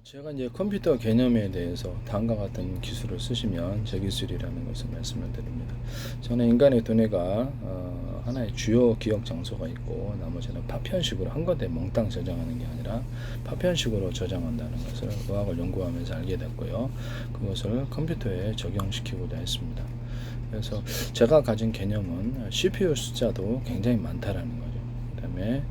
제가 이제 컴퓨터 개념에 대해서 다음과 같은 기술을 쓰시면 제 기술이라는 것을 말씀을 드립니다. 저는 인간의 두뇌가 하나의 주요 기억 장소가 있고 나머지는 파편식으로 한 군데 몽땅 저장하는 게 아니라 파편식으로 저장한다는 것을 의학을 연구하면서 알게 됐고요. 그것을 컴퓨터에 적용시키고자 했습니다. 그래서 제가 가진 개념은 CPU 숫자도 굉장히 많다라는 거죠. 그다음에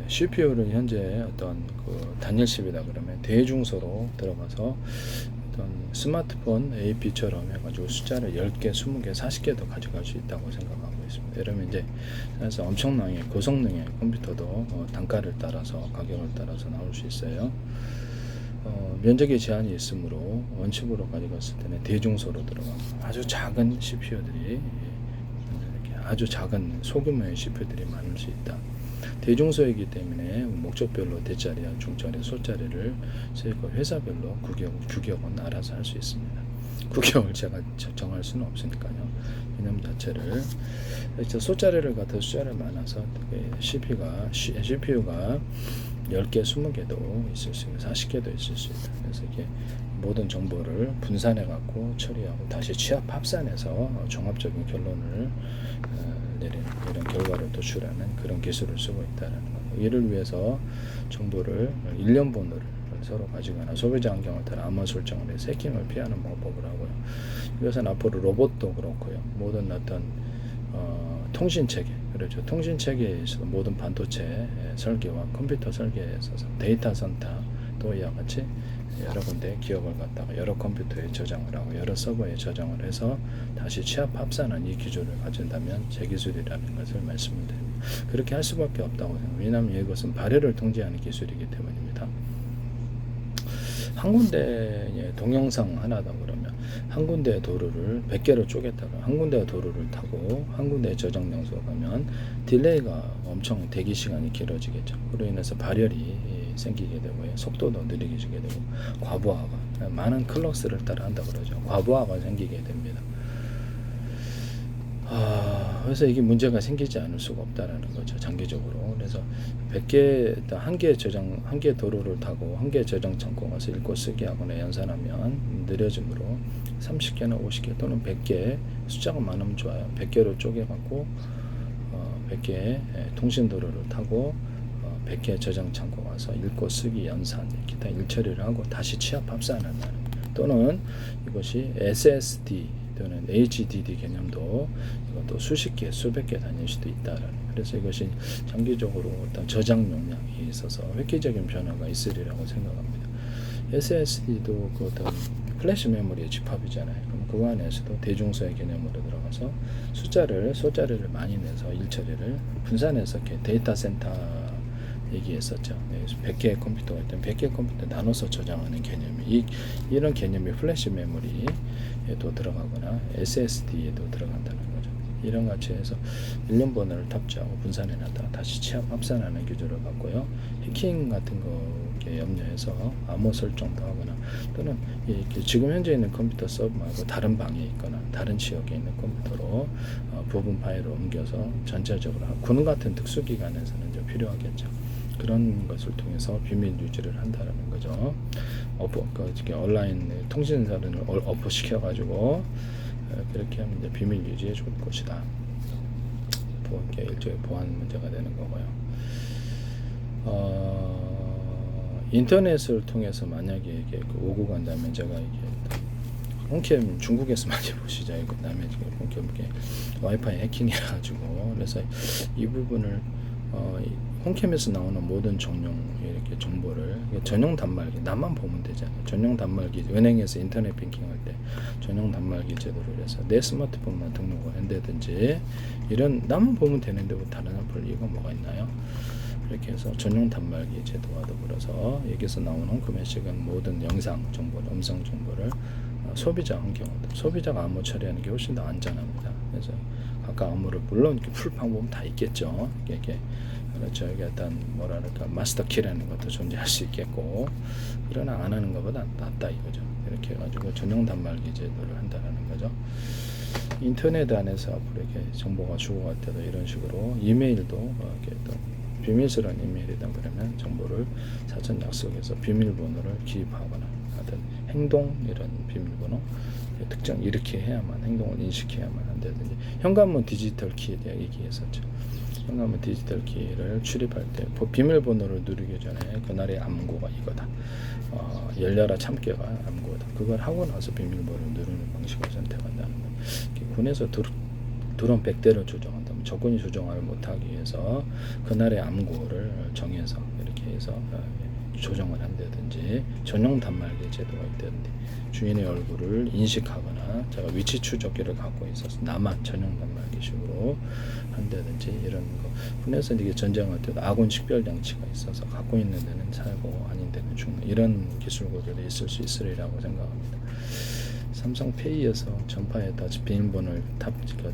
CPU를 현재 어떤 그 단일십이다 그러면 대중소로 들어가서 어떤 스마트폰 AP처럼 해가지고 숫자를 10개, 20개, 40개도 가져갈 수 있다고 생각하고 있습니다. 여러분 이제 그래서 엄청나게 고성능의 컴퓨터도 단가를 따라서 가격을 따라서 나올 수 있어요. 면적의 제한이 있으므로 원칙으로 가져갔을 때는 대중소로 들어가고 아주 작은 CPU들이 이렇게 아주 작은 소규모의 CPU들이 많을 수 있다. 대중소이기 때문에 목적별로 대자리와 중자리, 소자리를 저희가 회사별로 규격은 알아서 할 수 있습니다. 규격을 제가 정할 수는 없으니까요. 개념 자체를 소자리를 갖다 숫자를 많아서 CPU가 10개, 20개도 있을 수 있고 40개도 있을 수 있다. 그래서 이게 모든 정보를 분산해 갖고 처리하고 다시 취합 합산해서 종합적인 결론을 내리는 이런 결과를 도출하는 그런 기술을 쓰고 있다는 것. 이를 위해서 정보를 일련 번호를 서로 가지거나 소비자 환경을 따라 암호 설정을 해서 해킹을 피하는 방법을 하고요. 이것은 앞으로 로봇도 그렇고요. 모든 어떤 통신 체계, 그렇죠. 통신 체계에 있어서 모든 반도체 설계와 컴퓨터 설계에 있어서 데이터 센터 또 이와 같이 여러 군데 기업을 갖다가 여러 컴퓨터에 저장을 하고 여러 서버에 저장을 해서 다시 취합 합산한 이 기술을 가진다면 제 기술이라는 것을 말씀을 드립니다. 그렇게 할 수밖에 없다고 생각합니다. 왜냐하면 이것은 발열을 통제하는 기술이기 때문입니다. 한 군데 동영상 하나다 그러면 한 군데 도로를 100개로 쪼갰다가 한 군데 도로를 타고 한 군데 저장 장소에 가면 딜레이가 엄청 대기 시간이 길어지겠죠. 그로 인해서 발열이 생기게 되고요. 속도도 느리게 되고 과부하가 많은 클럭스를 따라 한다 그러죠. 과부하가 생기게 됩니다. 그래서 이게 문제가 생기지 않을 수가 없다라는 거죠. 장기적으로. 그래서 100개, 한 개 저장, 한 개 도로를 타고 한 개 저장 창고 가서 읽고 쓰기 하거나 연산하면 느려지므로 30개나 50개 또는 100개 숫자가 많으면 좋아요. 100개로 쪼개갖고 100개 통신 도로를 타고 100개 저장 창고 가서 읽고 쓰기 연산 기타 일처리를 하고 다시 취합 합산한다는 또는 이것이 SSD 또는 HDD 개념도 이것도 수십 개, 수백 개 다닐 수도 있다라는. 그래서 이것이 장기적으로 어떤 저장 용량이 있어서 획기적인 변화가 있으리라고 생각합니다. SSD도 그 어떤 플래시 메모리의 집합이잖아요. 그럼 그 안에서도 대중소의 개념으로 들어가서 소자리를 많이 내서 일처리를 분산해서 이렇게 데이터 센터 얘기했었죠. 100개의 컴퓨터가 있다면 100개의 컴퓨터 나눠서 저장하는 개념이 이런 개념이 플래시 메모리에도 들어가거나 SSD에도 들어간다는 거죠. 이런 같이 해서 일련 번호를 탑재하고 분산해 놨다가 다시 취합 합산하는 기술을 갖고요. 해킹 같은 거에 염려해서 암호 설정도 하거나 또는 지금 현재 있는 컴퓨터 서버 말고 다른 방에 있거나 다른 지역에 있는 컴퓨터로 부분 파일을 옮겨서 전체적으로 군원 같은 특수기관에서는 좀 필요하겠죠. 그런 것을 통해서 비밀 유지를 한다는 거죠. 온라인 통신사를 업로시켜가지고 그렇게 하면 이제 비밀 유지에 좋을 것이다. 일종의 보안 문제가 되는 거고요. 인터넷을 통해서 만약에 이게 오고 간다면 제가 이게 홈캠 중국에서 많이 보시죠. 이거 남의 홈캠 와이파이 해킹해 가지고 그래서 이 부분을 홈캠에서 나오는 모든 정령 이렇게 정보를 전용 단말기 나만 보면 되잖아요. 전용 단말기 은행에서 인터넷 뱅킹 할 때 전용 단말기 제도를 해서 내 스마트폰만 등록을 한다든지 이런 나만 보면 되는데 뭐 다른 볼 이유가 뭐가 있나요? 이렇게 해서 전용 단말기 제도와 더불어서 여기서 나오는 홈캠에식은 모든 영상 정보를 음성 정보를 소비자 환경으로 소비자가 암호 처리하는 게 훨씬 더 안전합니다. 그래서 각각 암호를 물론 풀 방법은 다 있겠죠. 이게 그렇죠. 이게 어떤 뭐랄까 마스터 키라는 것도 존재할 수 있겠고 그러나 안 하는 것보다 낫다 이거죠. 이렇게 해가지고 전용 단말기 제도를 한다는 거죠. 인터넷 안에서 앞으로 이렇게 정보가 주고갈 때도 이런 식으로 이메일도 이렇게 또 비밀스러운 이메일이다 그러면 정보를 사전 약속해서 비밀번호를 기입하거나 하든 행동 이런 비밀번호 특정 이렇게 해야만 행동을 인식해야만 한다든지 현관문 디지털 키에 대해 얘기했었죠. 현관문 디지털 키를 출입할 때 비밀번호를 누르기 전에 그날의 암호가 이거다. 열려라 참깨가 암호다. 그걸 하고 나서 비밀번호를 누르는 방식을 선택한다는 거. 군에서 드론 100대를 조정한다면 적군이 조정을 못하기 위해서 그날의 암호를 정해서 이렇게 해서 조정을 한다든지 전용 단말기 제도가 있다든지 주인의 얼굴을 인식하거나 제가 위치 추적기를 갖고 있어서 나만 전용 단말기식으로 한다든지 이런 거. 군에서 이게 전쟁할 때도 아군 식별 장치가 있어서 갖고 있는 데는 살고 아닌 데는 죽는 이런 기술 구조도 있을 수 있으리라고 생각합니다. 삼성페이에서 전파에다 비밀번호를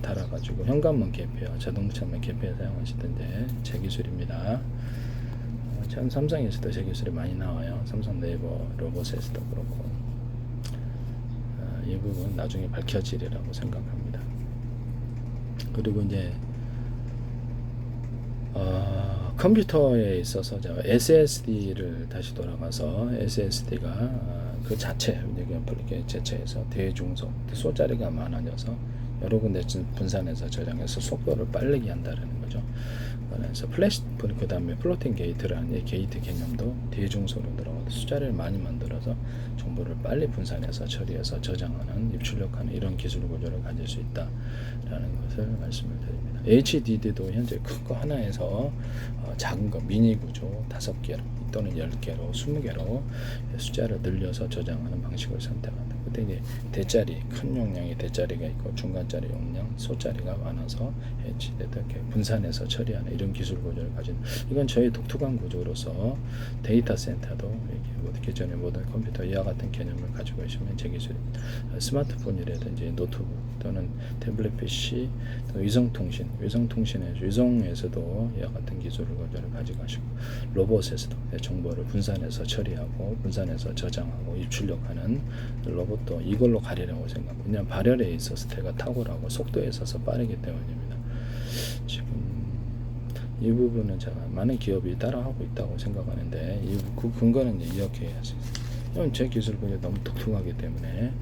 달아가지고 현관문 개폐와 자동차문 개폐에 사용하시던데 제 기술입니다. 전 삼성에서도 제 기술이 많이 나와요. 삼성 네이버 로봇에서도 그렇고 이 부분 나중에 밝혀지리라고 생각합니다. 그리고 이제 컴퓨터에 있어서 제가 SSD를 다시 돌아가서 SSD가 그 자체 이렇게 제체에서 대중속 쏘자리가 많아져서 여러 군데 분산해서 저장해서 속도를 빠르게 한다는 거죠. 그래서 플래시 그 다음에 플로팅 게이트라는 게이트 개념도 대중소로 들어가서 숫자를 많이 만들어서 정보를 빨리 분산해서 처리해서 저장하는 입출력하는 이런 기술 구조를 가질 수 있다라는 것을 말씀을 드립니다. HDD도 현재 큰 거 하나에서 작은 거 미니 구조 5개로 또는 10개로 20개로 숫자를 늘려서 저장하는 방식을 선택한다. 그때 이제 대짜리 큰 용량의 대짜리가 있고 중간짜리 용량 소짜리가 많아서 HDD 이렇게 분산해서 처리하는 이런 기술 구조를 가진 이건 저희 독특한 구조로서 데이터 센터도 이렇게 기존의 모든 컴퓨터 이와 같은 개념을 가지고 있으면 제 기술입니다. 스마트폰이라든지 노트북 또는 태블릿 PC 또 위성에서도 이와 같은 기술 구조를 가지고 가시고 로봇에서도 정보를 분산해서 처리하고 분산해서 저장하고 입출력하는 로봇도 이걸로 가리라고 생각합니다. 왜냐하면 발열에 있어서 대가 탁월하고 속도에 있어서 빠르기 때문입니다. 지금 이 부분은 제가 많은 기업이 따라하고 있다고 생각하는데 그 근거는 이렇게 해야지. 제 기술 분야 너무 독특하기 때문에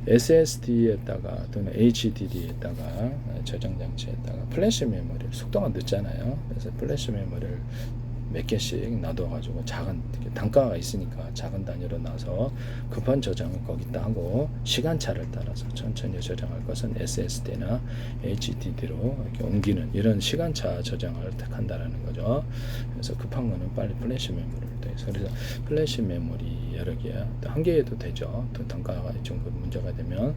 SSD에다가 또는 HDD에다가 저장 장치에다가 플래시 메모리를 속도가 늦잖아요. 그래서 플래시 메모리를 몇 개씩 놔둬가지고 작은 단가가 있으니까 작은 단위로 놔서 급한 저장을 거기다 하고 시간차를 따라서 천천히 저장할 것은 SSD나 HDD로 이렇게 옮기는 이런 시간차 저장을 택한다라는 거죠. 그래서 급한 거는 빨리 플래시 메모리를 해서 그래서 플래시 메모리 여러 개야 또 한 개에도 되죠. 또 단가가 좀 문제가 되면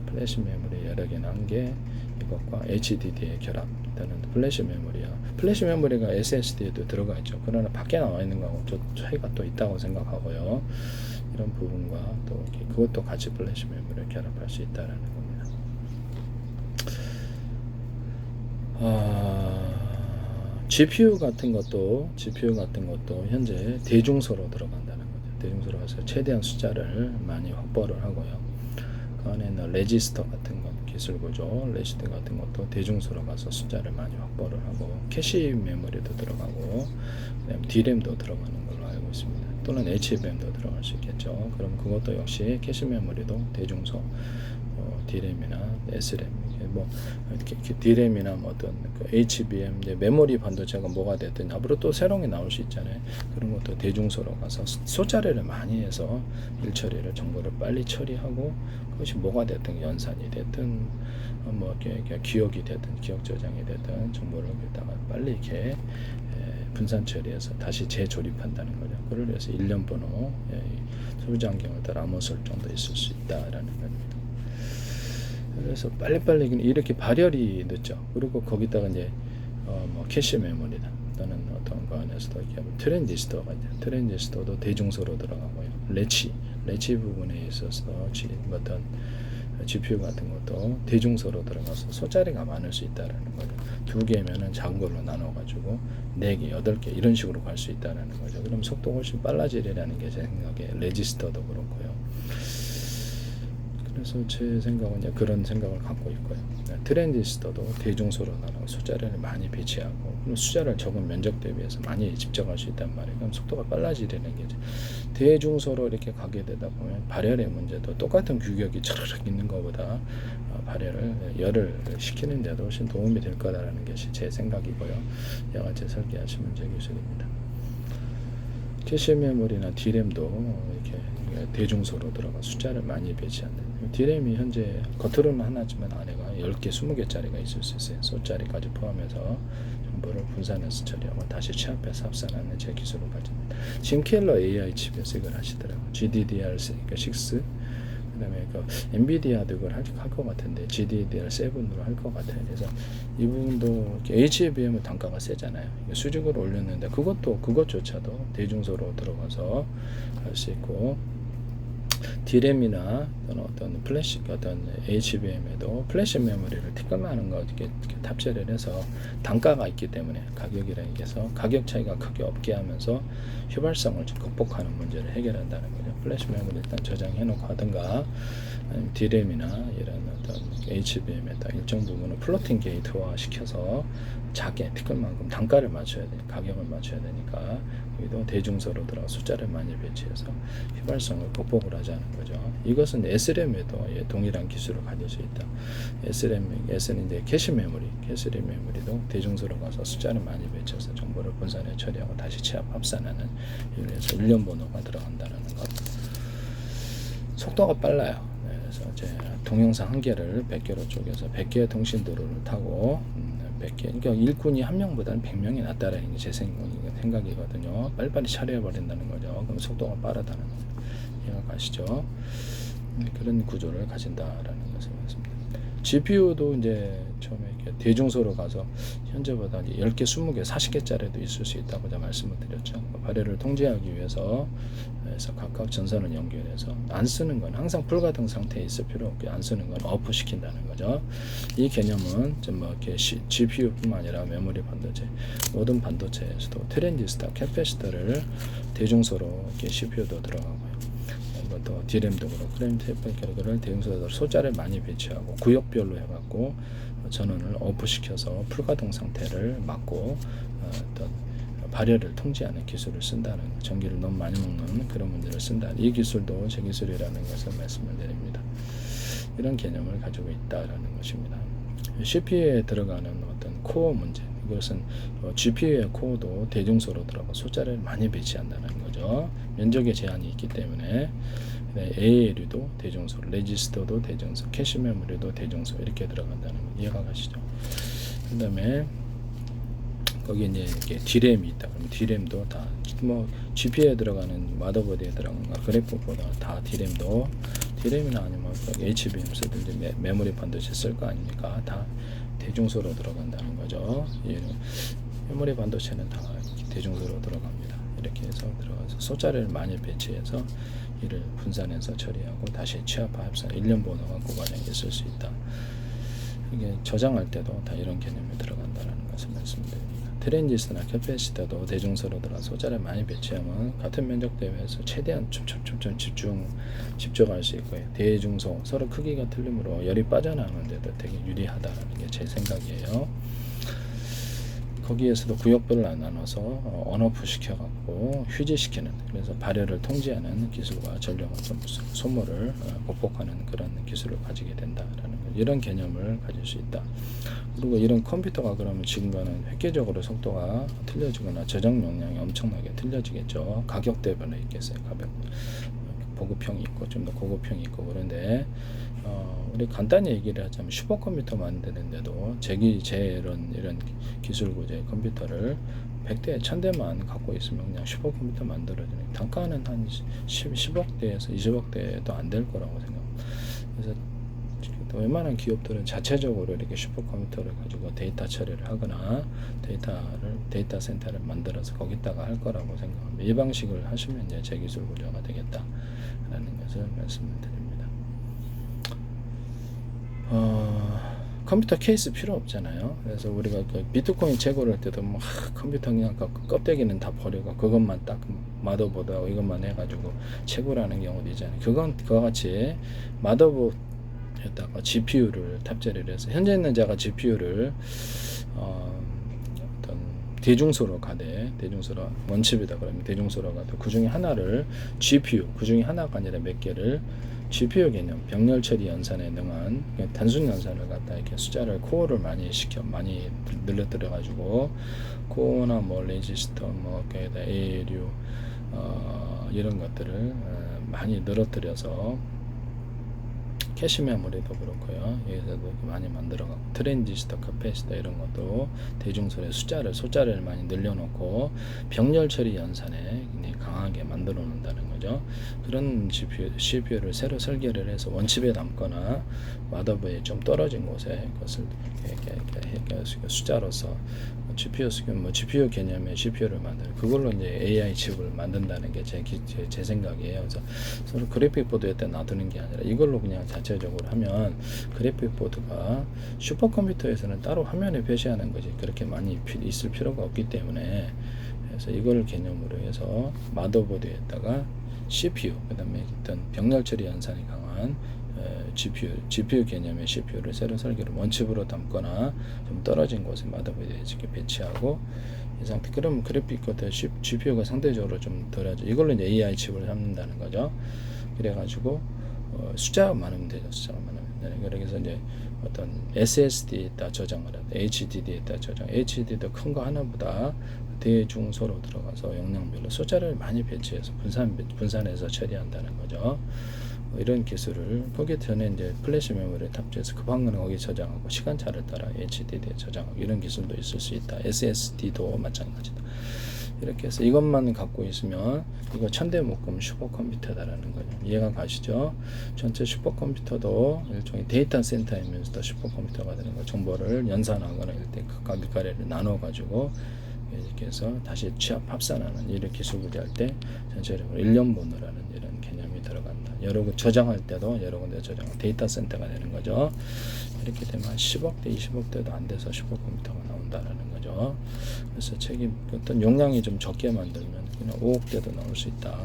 플래시 메모리 여러 개는 한 개 이것과 HDD의 결합 또는 플래시 메모리야. 플래시 메모리가 SSD에도 들어가 있죠. 그러나 밖에 나와 있는 거하고 좀 차이가 또 있다고 생각하고요. 이런 부분과 또 그것도 같이 플래시 메모리를 결합할 수 있다는 겁니다. GPU 같은 것도 현재 대중소로 들어간다는 거죠. 대중소로 가서 최대한 숫자를 많이 확보를 하고요. 그 안에는 레지스터 같은 것 기술 구조, 레지스터 같은 것도 대중소로 가서 숫자를 많이 확보를 하고 캐시 메모리도 들어가고 그다음에 D램도 들어가는 걸로 알고 있습니다. 또는 HBM도 들어갈 수 있겠죠. 그럼 그것도 역시 캐시 메모리도 대중소, D램이나 SRAM 뭐 이렇게 D램이나 뭐 어떤 그 HBM 메모리 반도체가 뭐가 됐든 앞으로 또 새로운 게 나올 수 있잖아요. 그런 것도 대중소로 가서 숫자리를 많이 해서 일처리를 정보를 빨리 처리하고 그것이 뭐가 됐든 연산이 됐든 뭐 이렇게 기억이 됐든 기억 저장이 됐든 정보를 여기다가 빨리 이렇게 분산 처리해서 다시 재조립한다는 거죠. 그걸 위해서 1년 번호 소비자 환경을 따라 암호 설정도 있을 수 있다라는 겁니다. 그래서 빨리빨리 이렇게 발열이 늦죠. 그리고 거기다가 이제 뭐 캐시 메모리다 또는 어떤 거 안에서도 이렇게 트랜지스터가 있죠. 트랜지스터도 대중소로 들어가고요. 레치 부분에 있어서 어떤 GPU 같은 것도 대중소로 들어가서 소자리가 많을 수 있다라는 거죠. 2개면은 작은 걸로 나눠가지고 4개, 8개 이런 식으로 갈 수 있다라는 거죠. 그럼 속도가 훨씬 빨라지리라는 게 제 생각에 레지스터도 그렇고요. 그래서 제 생각은 이제 그런 생각을 갖고 있고요. 트랜지스터도 대중소로 나가고 숫자를 많이 배치하고 숫자를 적은 면적 대비해서 많이 집적할 수 있단 말이에요. 그럼 속도가 빨라지려는 게 대중소로 이렇게 가게 되다 보면 발열의 문제도 똑같은 규격이 차르륵 있는 것보다 발열을 열을 시키는데도 훨씬 도움이 될 거다라는 것이 제 생각이고요. 여하튼 설계하시면 제 기술입니다. 캐시 메모리나 D램도 이렇게 대중소로 들어가 숫자를 많이 배치한다. D램이 현재 겉으로는 하나지만 안에가 10개, 20개짜리가 있을 수 있어요. 숫자리까지 포함해서 정보를 분산해서 처리하고 다시 취합해서 합산하는 제 기술을 가집니다. 짐 켈러 AI 칩에서 이걸 하시더라고요. GDDR6, 그 다음에 그 엔비디아도 이걸 할 것 같은데 GDDR7으로 할 것 같아요. 그래서 이 부분도 HBM은 단가가 세잖아요. 수직으로 올렸는데 그것조차도 대중소로 들어가서 할 수 있고, D램이나 어떤 플래시, 어떤 HBM에도 플래시 메모리를 티끌만한 거 이렇게 탑재를 해서 단가가 있기 때문에 가격이라는 게서 가격 차이가 크게 없게 하면서 휘발성을 좀 극복하는 문제를 해결한다는 거죠. 플래시 메모리 일단 저장해 놓고 하든가, 아니면 D램이나 이런 어떤 HBM에다 일정 부분을 플로팅 게이트화 시켜서 작게 티끌만큼 단가를 맞춰야 돼, 가격을 맞춰야 되니까 여기도 대중소로 들어가 숫자를 많이 배치해서 휘발성을 극복을 하자는 거죠. 이것은 SRAM에도 동일한 기술을 가질 수 있다. S는 이제 캐시 메모리도 대중소로 가서 숫자를 많이 배치해서 정보를 분산해 처리하고 다시 취합 합산하는, 그래서 일련 번호가 들어간다는 것. 속도가 빨라요. 그래서 제 동영상 한 개를 100개로 쪼개서 100개의 통신 도로를 타고 100개, 그러니까 일꾼이 한 명보다는 100명이 낫다라는 게 제 생각이거든요. 빨리빨리 처리해버린다는 거죠. 그럼 속도가 빠르다는 거죠. 이해가 가시죠? 그런 구조를 가진다라는 것을 말씀드립니다. GPU도 이제 처음에 이렇게 대중소로 가서 현재보다 10개, 20개, 40개짜리도 있을 수 있다고 제가 말씀을 드렸죠. 발열을 통제하기 위해서 각각 전선을 연결해서 안 쓰는 건 항상 불가동 상태에 있을 필요 없게 안 쓰는 건 오프 시킨다는 거죠. 이 개념은 뭐 이렇게 GPU뿐만 아니라 메모리 반도체, 모든 반도체에서도 트랜지스터, 캐패시터를 대중소로 이렇게 CPU도 들어가고요. 또 D램도 그렇고 프레임 테이프를 대중소로 소자를 많이 배치하고 구역별로 해갖고 전원을 오프 시켜서 풀가동 상태를 막고 어떤 발열을 통제하는 기술을 쓴다는, 전기를 너무 많이 먹는 그런 문제를 쓴다는, 이 기술도 제 기술이라는 것을 말씀을 드립니다. 이런 개념을 가지고 있다라는 것입니다. CPU에 들어가는 어떤 코어 문제, 이것은 GPU의 코어도 대중소로 들어가 숫자를 많이 배치한다는 거죠. 면적의 제한이 있기 때문에 ALU도 대중소, 레지스터도 대중소, 캐시 메모리도 대중소 이렇게 들어간다는 거 이해가 가시죠? 그 다음에 거기 이제 이렇게 D램이 있다. 그러면 D램도 다 뭐 GPU에 들어가는 마더보드에 들어가는 그래픽보다 다 D램이나 아니면 HBM 쓰든지 메모리 반도체 쓸 거 아닙니까? 다 대중소로 들어간다는 거죠. 메모리 반도체는 다 대중소로 들어갑니다. 이렇게 해서 들어가서 소자를 많이 배치해서 이를 분산해서 처리하고 다시 취합화 합산 일련 번호가 그 과정에 있을 수 있다. 이게 저장할 때도 다 이런 개념이 들어간다는 것을 말씀드립니다. 트랜지스터나 캐패시터도 대중소로 들어가 소자를 많이 배치하면 같은 면적 대비해서 최대한 촘촘 집중할 수 있고요. 대중소 서로 크기가 틀리므로 열이 빠져나오는데도 되게 유리하다는 게 제 생각이에요. 거기에서도 구역별로 나눠서 온오프 시켜갖고 휴지시키는, 그래서 발열을 통제하는 기술과 전력을 좀 소모를 극복하는 그런 기술을 가지게 된다라는 것, 이런 개념을 가질 수 있다. 그리고 이런 컴퓨터가 그러면 지금과는 획기적으로 속도가 틀려지거나 저장 용량이 엄청나게 틀려지겠죠. 가격대별로 있겠어요. 가격 보급형이 있고 좀 더 고급형이 있고. 그런데 우리 간단히 얘기를 하자면 슈퍼컴퓨터 만드는데도 제 이런 기술 구조의 컴퓨터를 100대, 1000대만 갖고 있으면 그냥 슈퍼컴퓨터 만들어지는, 단가는 한 10억대에서 20억대도 안 될 거라고 생각합니다. 그래서 웬만한 기업들은 자체적으로 이렇게 슈퍼컴퓨터를 가지고 데이터 처리를 하거나 데이터 센터를 만들어서 거기다가 할 거라고 생각합니다. 이 방식을 하시면 이제 제 기술 구조가 되겠다라는 것을 말씀을 드립니다. 컴퓨터 케이스 필요 없잖아요. 그래서 우리가 그 비트코인 재고를 할 때도 뭐 컴퓨터 그냥 껍데기는 다 버리고 그것만 딱 마더보드하고 이것만 해가지고 채굴하는 경우도 있잖아요. 그건 그와 같이 에다가 GPU를 탑재를 해서 현재 있는 자가 GPU를 어떤 대중소로 가되 대중소로 원칩이다 그러면 대중소로 가도 그 중에 하나를 GPU 그 중에 하나가 아니라 몇 개를 GPU 개념 병렬 처리 연산에 능한 단순 연산을 갖다 이렇게 숫자를 코어를 많이 늘려뜨려 가지고 코어나 뭐 레지스터 뭐 게다 ALU 이런 것들을 많이 늘어뜨려서 캐시 메모리도 그렇고요. 여기서도 많이 만들어가고 트랜지스터, 카패시터 이런 것도 대중소의 숫자를 많이 늘려놓고 병렬 처리 연산에 강하게 만들어 놓는다는 거죠. 그런 CPU를 새로 설계를 해서 원칩에 담거나 마더보드에 좀 떨어진 곳에 그것을 이렇게 숫자로서 GPU 개념의 CPU를 만드는 그걸로 이제 AI 칩을 만든다는 게 제 생각이에요. 그래서 서로 그래픽 보드에다 놔두는 게 아니라 이걸로 그냥 자체적으로 하면 그래픽 보드가 슈퍼컴퓨터에서는 따로 화면에 표시하는 것이 그렇게 많이 있을 필요가 없기 때문에 그래서 이걸 개념으로 해서 마더보드에다가 CPU 그다음에 어떤 병렬 처리 연산이 강한 GPU 개념의 CPU를 새로 설계를 원칩으로 담거나 좀 떨어진 곳에 마더보드에 이렇게 배치하고 이 상태 그럼 그래픽 코드 GPU가 상대적으로 좀 덜하죠. 이걸로 이제 AI 칩을 삼는다는 거죠. 그래가지고 숫자가 많으면 되죠. 숫자가 많으면. 그래서 이제 어떤 SSD에다 저장을 하고 HDD에다 저장. HDD도 큰 거 하나보다 대중소로 들어가서 용량별로 숫자를 많이 배치해서 분산해서 처리한다는 거죠. 이런 기술을 거기에 전에 이제 플래시 메모리를 탑재해서 급한 거는 거기 저장하고 시간차를 따라 HDD에 저장하고 이런 기술도 있을 수 있다. SSD도 마찬가지다. 이렇게 해서 이것만 갖고 있으면 이거 천대 묶음 슈퍼컴퓨터다라는 거죠. 이해가 가시죠? 전체 슈퍼컴퓨터도 일종의 데이터 센터이면서도 슈퍼컴퓨터가 되는 거. 정보를 연산하거나 이때 각각 밑가래를 나눠 가지고 이렇게 해서 다시 취합 합산하는 이런 기술 구제할 때 전체적으로 1년분으로라는 이런 개념이 들어간다. 여러 군 저장할 때도 여러 군데 저장 데이터 센터가 되는 거죠. 이렇게 되면 한 10억대, 20억대도 안 돼서 슈퍼컴퓨터가 나온다라는 거죠. 그래서 어떤 용량이 좀 적게 만들면 그냥 5억대도 나올 수 있다.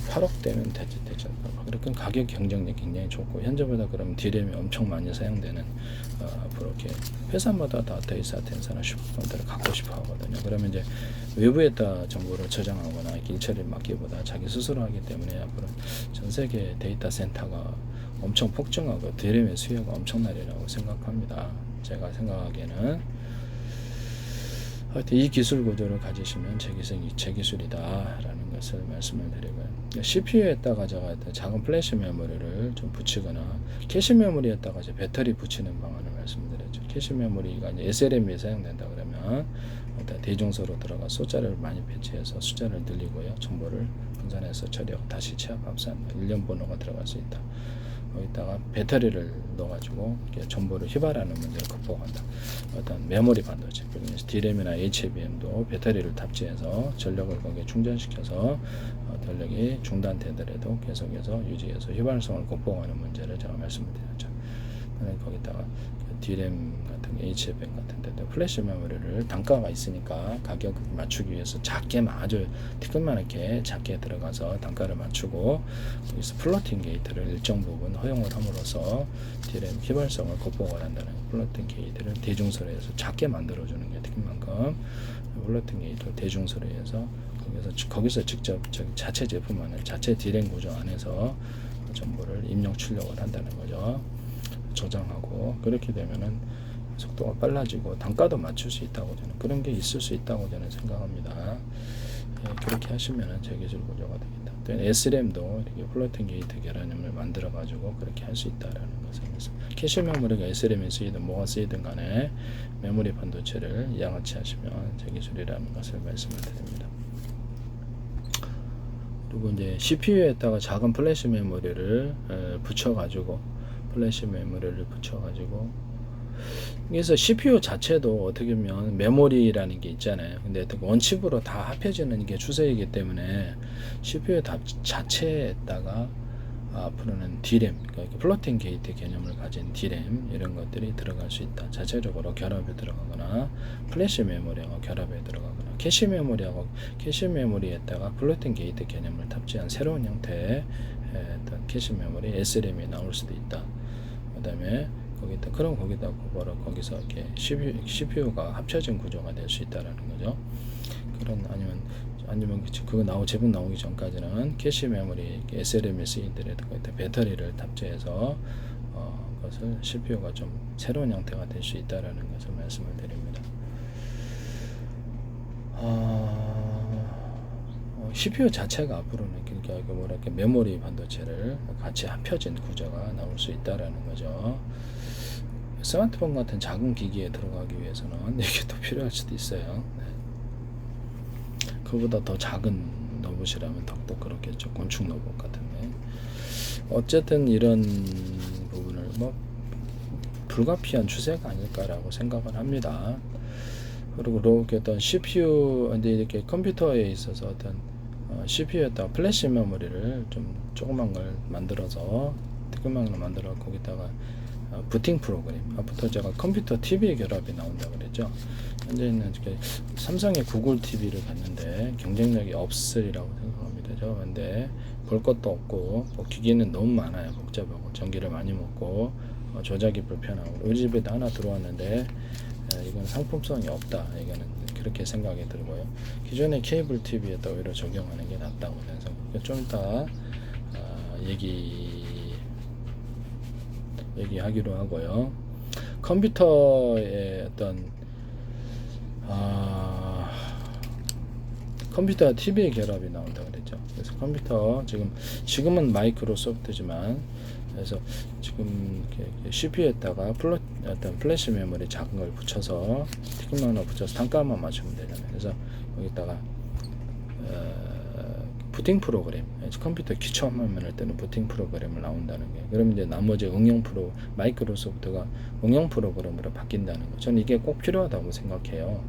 8억대면 되지 않을까. 그렇게 가격 경쟁력이 굉장히 좋고 현재보다 그러면 D램이 엄청 많이 사용되는 앞으로 이렇게 회사마다 다 데이터 센터나 슈퍼컴퓨터를 갖고 싶어 하거든요. 그러면 이제 외부에다 정보를 저장하거나 일처리를 맡기보다 자기 스스로 하기 때문에 앞으로 전 세계 데이터 센터가 엄청 폭증하고 D램의 수요가 엄청나리라고 생각합니다. 제가 생각하기에는 하여튼 이 기술 구조를 가지시면 제 기술이다라는 것을 말씀을 드리고요. CPU에다가 제가 작은 플래시 메모리를 좀 붙이거나 캐시 메모리에다가 이제 배터리 붙이는 방안을 말씀드렸죠. 캐시 메모리가 이제 SLM에 사용된다 그러면 일단 대중소로 들어가 숫자를 많이 배치해서 숫자를 늘리고요. 정보를 분산해서 처리하고 다시 취합 합산 1년 번호가 들어갈 수 있다. 여기다가 배터리를 넣어가지고 정보를 휘발하는 문제를 극복한다. 어떤 메모리 반도체, D램이나 HBM도 배터리를 탑재해서 전력을 거기에 충전시켜서 전력이 중단되더라도 계속해서 유지해서 휘발성을 극복하는 문제를 제가 말씀드렸죠. 거기다가 D램 같은 HBM 같은 데도 플래시 메모리를 단가가 있으니까 가격을 맞추기 위해서 작게 아주 티끌만하게 작게 들어가서 단가를 맞추고 여기서 플로팅 게이트를 일정 부분 허용을 함으로써 D램 휘발성을 극복을 한다는 플로팅 게이트를 대중소리에서 작게 만들어주는 게 티끌만큼 플로팅 게이트를 대중소리에서 거기서 직접 자체 제품 안에 자체 D램 구조 안에서 정보를 입력 출력을 한다는 거죠. 저장하고 그렇게 되면은 속도가 빨라지고 단가도 맞출 수 있다고 저는 그런 게 있을 수 있다고 저는 생각합니다. 그렇게 하시면은 제 기술 구조가 되겠다. 또 SRAM도 이렇게 플로팅 게이트 계란형을 만들어 가지고 그렇게 할 수 있다라는 것을 캐시 메모리가 SRAM에 쓰이든 뭐가 쓰이든 간에 메모리 반도체를 양아치 하시면 제 기술이라는 것을 말씀을 드립니다. 그리고 이제 CPU에다가 작은 플래시 메모리를 붙여가지고 그래서 CPU 자체도 어떻게 보면 메모리라는 게 있잖아요. 근데 원칩으로 다 합해지는 게 추세이기 때문에 CPU 자체에다가 앞으로는 D램, 그러니까 플로팅 게이트 개념을 가진 D램 이런 것들이 들어갈 수 있다. 자체적으로 결합에 들어가거나 플래시 메모리하고 결합에 들어가거나 캐시 메모리에다가 플로팅 게이트 개념을 탑재한 새로운 형태의 어떤 캐시 메모리 SRAM이 나올 수도 있다. 그다음에 거기다 바로 거기서 이렇게 CPU가 합쳐진 구조가 될 수 있다라는 거죠. 그런 아니면 그거 제품 나오기 전까지는 캐시 메모리 SRAM이 쓰이더라도 거기다 배터리를 탑재해서 그것을 CPU가 좀 새로운 형태가 될 수 있다라는 것을 말씀을 드립니다. CPU 자체가 앞으로는 그러니까 메모리 반도체를 같이 합쳐진 구조가 나올 수 있다라는 거죠. 스마트폰 같은 작은 기기에 들어가기 위해서는 이게 더 필요할 수도 있어요. 네. 그보다 더 작은 로봇이라면 더욱더 그렇겠죠. 곤충 로봇 같은데. 어쨌든 이런 부분을 불가피한 추세가 아닐까라고 생각을 합니다. 그리고 어떤 CPU, 이렇게 컴퓨터에 있어서 어떤 CPU에다 플래시 메모리를 좀 조그만 걸 만들어서 조그만 걸 만들어 거기다가 부팅 프로그램. 앞부터 제가 컴퓨터 TV 결합이 나온다고 그랬죠. 현재는 삼성의 구글 TV를 갔는데 경쟁력이 없으리라고 생각합니다. 근데 볼 것도 없고 기기는 너무 많아요. 복잡하고 전기를 많이 먹고 조작이 불편하고 우리 집에도 하나 들어왔는데 이건 상품성이 없다. 이거는 그렇게 생각이 들고요. 기존의 케이블 TV에다 오히려 적용하는 게 낫다고 생각합니다. 좀 이따 얘기하기로 하고요. 컴퓨터의 어떤 컴퓨터 TV 결합이 나온다고 그랬죠. 그래서 컴퓨터 지금은 마이크로소프트지만 그래서 지금 CPU에다가 어떤 플래시 메모리 작은 걸 붙여서 티켓만 하나 붙여서 단가만 맞추면 되잖아요. 그래서 여기다가 부팅 프로그램, 컴퓨터 기초 화면을 때는 부팅 프로그램을 나온다는 게, 그러면 이제 나머지 마이크로소프트가 응용 프로그램으로 바뀐다는 거. 저는 이게 꼭 필요하다고 생각해요.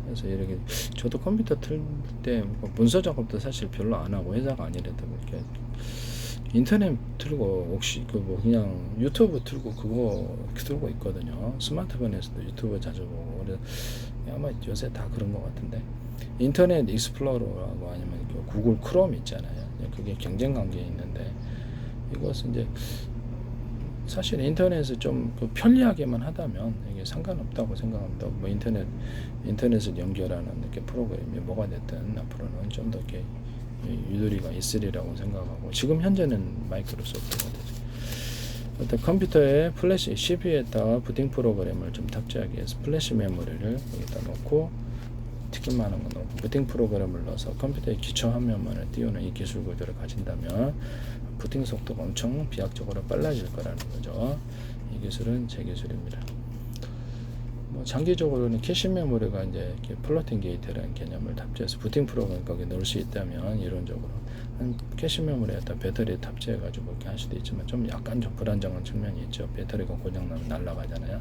그래서 이렇게 저도 컴퓨터 틀 때 문서 작업도 사실 별로 안 하고 회사가 아니라도 이렇게 인터넷 틀고 혹시 그냥 유튜브 틀고 그거 틀고 있거든요. 스마트폰에서도 유튜브 자주 보고. 그래서 아마 요새 다 그런 것 같은데 인터넷 익스플로러라고 아니면 구글 크롬 있잖아요. 그게 경쟁 관계에 있는데 이것은 이제 사실 인터넷을 좀 편리하게만 하다면 이게 상관없다고 생각합니다. 인터넷을 연결하는 이렇게 프로그램이 뭐가 됐든 앞으로는 좀 더 이렇게 유도리가 있으리라고 생각하고, 지금 현재는 마이크로소프트가 되죠. 어떤 컴퓨터에 플래시 CPU에다가 부팅 프로그램을 좀 탑재하기 위해서 플래시 메모리를 여기다 넣고 티켓만한 거 넣고 부팅 프로그램을 넣어서 컴퓨터의 기초 화면만을 띄우는 이 기술 구조를 가진다면 부팅 속도가 엄청 비약적으로 빨라질 거라는 거죠. 이 기술은 제 기술입니다. 장기적으로는 캐시 메모리가 이제 플로팅 게이트라는 개념을 탑재해서 부팅 프로그램 거기에 넣을 수 있다면 이론적으로 캐시 메모리에다 배터리 탑재해가지고 그렇게 할 수도 있지만 좀 약간 좀 불안정한 측면이 있죠. 배터리가 고장나면 날아가잖아요.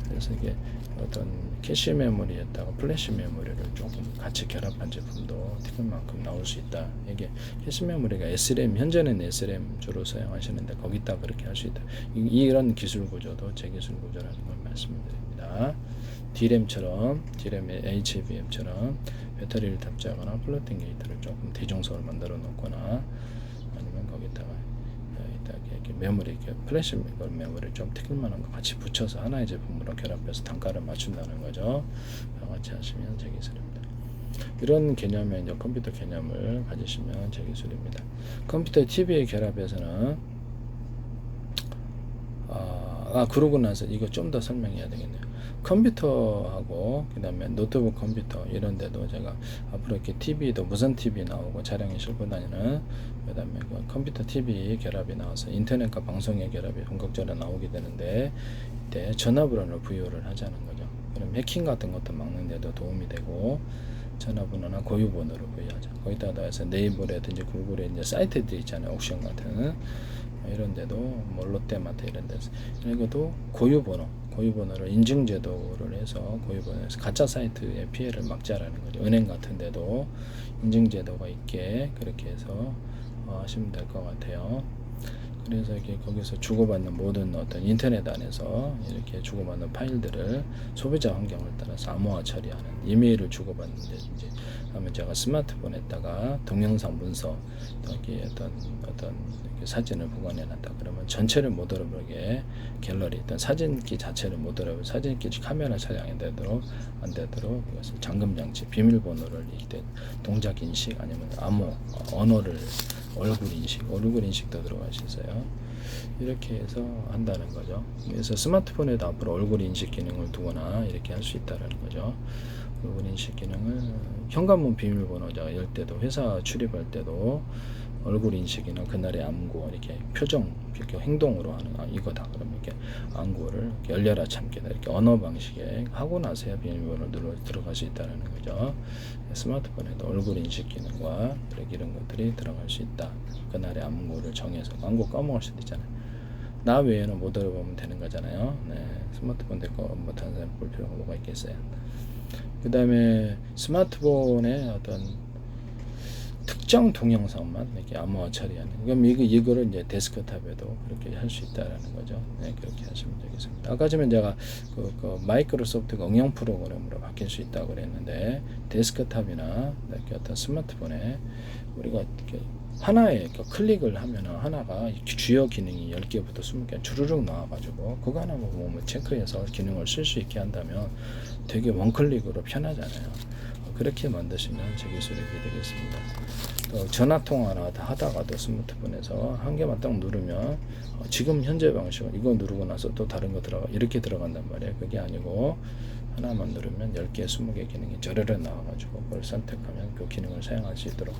그래서 이게 어떤 캐시 메모리에다가 플래시 메모리를 조금 같이 결합한 제품도 티켓만큼 나올 수 있다. 이게 캐시 메모리가 SRAM, 현재는 SRAM 주로 사용하시는데 거기다 그렇게 할 수 있다. 이런 기술 구조도 제 기술 구조라는 걸 말씀드립니다. DRAM처럼 HBM처럼 배터리를 탑재하거나 플로팅 게이트를 조금 대중석을 만들어 놓거나 아니면 거기다가 이렇게 메모리, 플래시 메모리를 좀 티끌만한 거 같이 붙여서 하나의 제품으로 결합해서 단가를 맞춘다는 거죠. 같이 하시면 제 기술입니다. 이런 개념의 이제 컴퓨터 개념을 가지시면 제 기술입니다. 컴퓨터 TV에 결합해서는 그러고 나서 이거 좀 더 설명해야 되겠네요. 컴퓨터하고 그 다음에 노트북 컴퓨터 이런 데도 제가 앞으로 이렇게 TV도 무선 TV 나오고 차량에 싣고 다니는, 그 다음에 컴퓨터 TV 결합이 나와서 인터넷과 방송의 결합이 본격적으로 나오게 되는데 이때 전화번호를 부여를 하자는 거죠. 그럼 해킹 같은 것도 막는 데도 도움이 되고 전화번호나 고유번호를 부여하자. 거기다가 해서 네이버라든지 구글에 이제 사이트들이 있잖아요. 옥션 같은 이런 데도 롯데마트 이런 데서 이것도 고유번호를 인증제도를 해서 고유번호에서 가짜 사이트의 피해를 막자라는 거죠. 은행 같은 데도 인증제도가 있게 그렇게 해서 하시면 될 것 같아요. 그래서 이렇게 거기서 주고받는 모든 어떤 인터넷 안에서 이렇게 주고받는 파일들을 소비자 환경을 따라서 암호화 처리하는 이메일을 주고받는데 이제 하면 제가 스마트폰에다가 동영상 문서 여기 어떤 이렇게 사진을 보관해 놨다 그러면 전체를 못 알아보게 갤러리 어떤 사진기 자체를 못 알아보고 사진기 카메라 촬영이 안 되도록 이것을 잠금 장치 비밀번호를 이렇게 동작 인식 아니면 암호 언어를 얼굴 인식도 들어갈 수 있어요. 이렇게 해서 한다는 거죠. 그래서 스마트폰에도 앞으로 얼굴 인식 기능을 두거나 이렇게 할 수 있다는 거죠. 얼굴 인식 기능을 현관문 비밀번호자 열 때도 회사 출입할 때도 얼굴 인식이나 그날의 암구 이렇게 표정 이렇게 행동으로 하는 이거다 그러면 이렇게 암구를 이렇게 열려라 참깨다 이렇게 언어 방식에 하고 나서야 비밀번호를 눌러 들어갈 수 있다는 거죠. 스마트폰에도 얼굴 인식 기능과 이런 것들이 들어갈 수 있다. 그날의 암구를 정해서 암구 까먹을 수도 있잖아요. 나 외에는 못 알아보면 되는 거잖아요. 네, 스마트폰 대거 못하는 사람 볼 필요가 뭐가 있겠어요. 그 다음에 스마트폰에 어떤 특정 동영상만 이렇게 암호화 처리하는. 그럼 이거를 이제 데스크탑에도 그렇게 할 수 있다라는 거죠. 네, 그렇게 하시면 되겠습니다. 아까 전에 제가 그 마이크로소프트가 응용 프로그램으로 바뀔 수 있다고 그랬는데 데스크탑이나 이렇게 어떤 스마트폰에 우리가 이렇게 하나에 클릭을 하면은 하나가 주요 기능이 10개부터 20개 주르륵 나와가지고 그거 하나 뭐 체크해서 기능을 쓸 수 있게 한다면 되게 원클릭으로 편하잖아요. 그렇게 만드시면 제 기술이 되겠습니다. 또 전화통화나 하다가도 스마트폰에서 한 개만 딱 누르면 지금 현재 방식은 이거 누르고 나서 또 다른 거 이렇게 들어간단 말이에요. 그게 아니고 하나만 누르면 10개, 20개 기능이 저르르 나와가지고 그걸 선택하면 그 기능을 사용할 수 있도록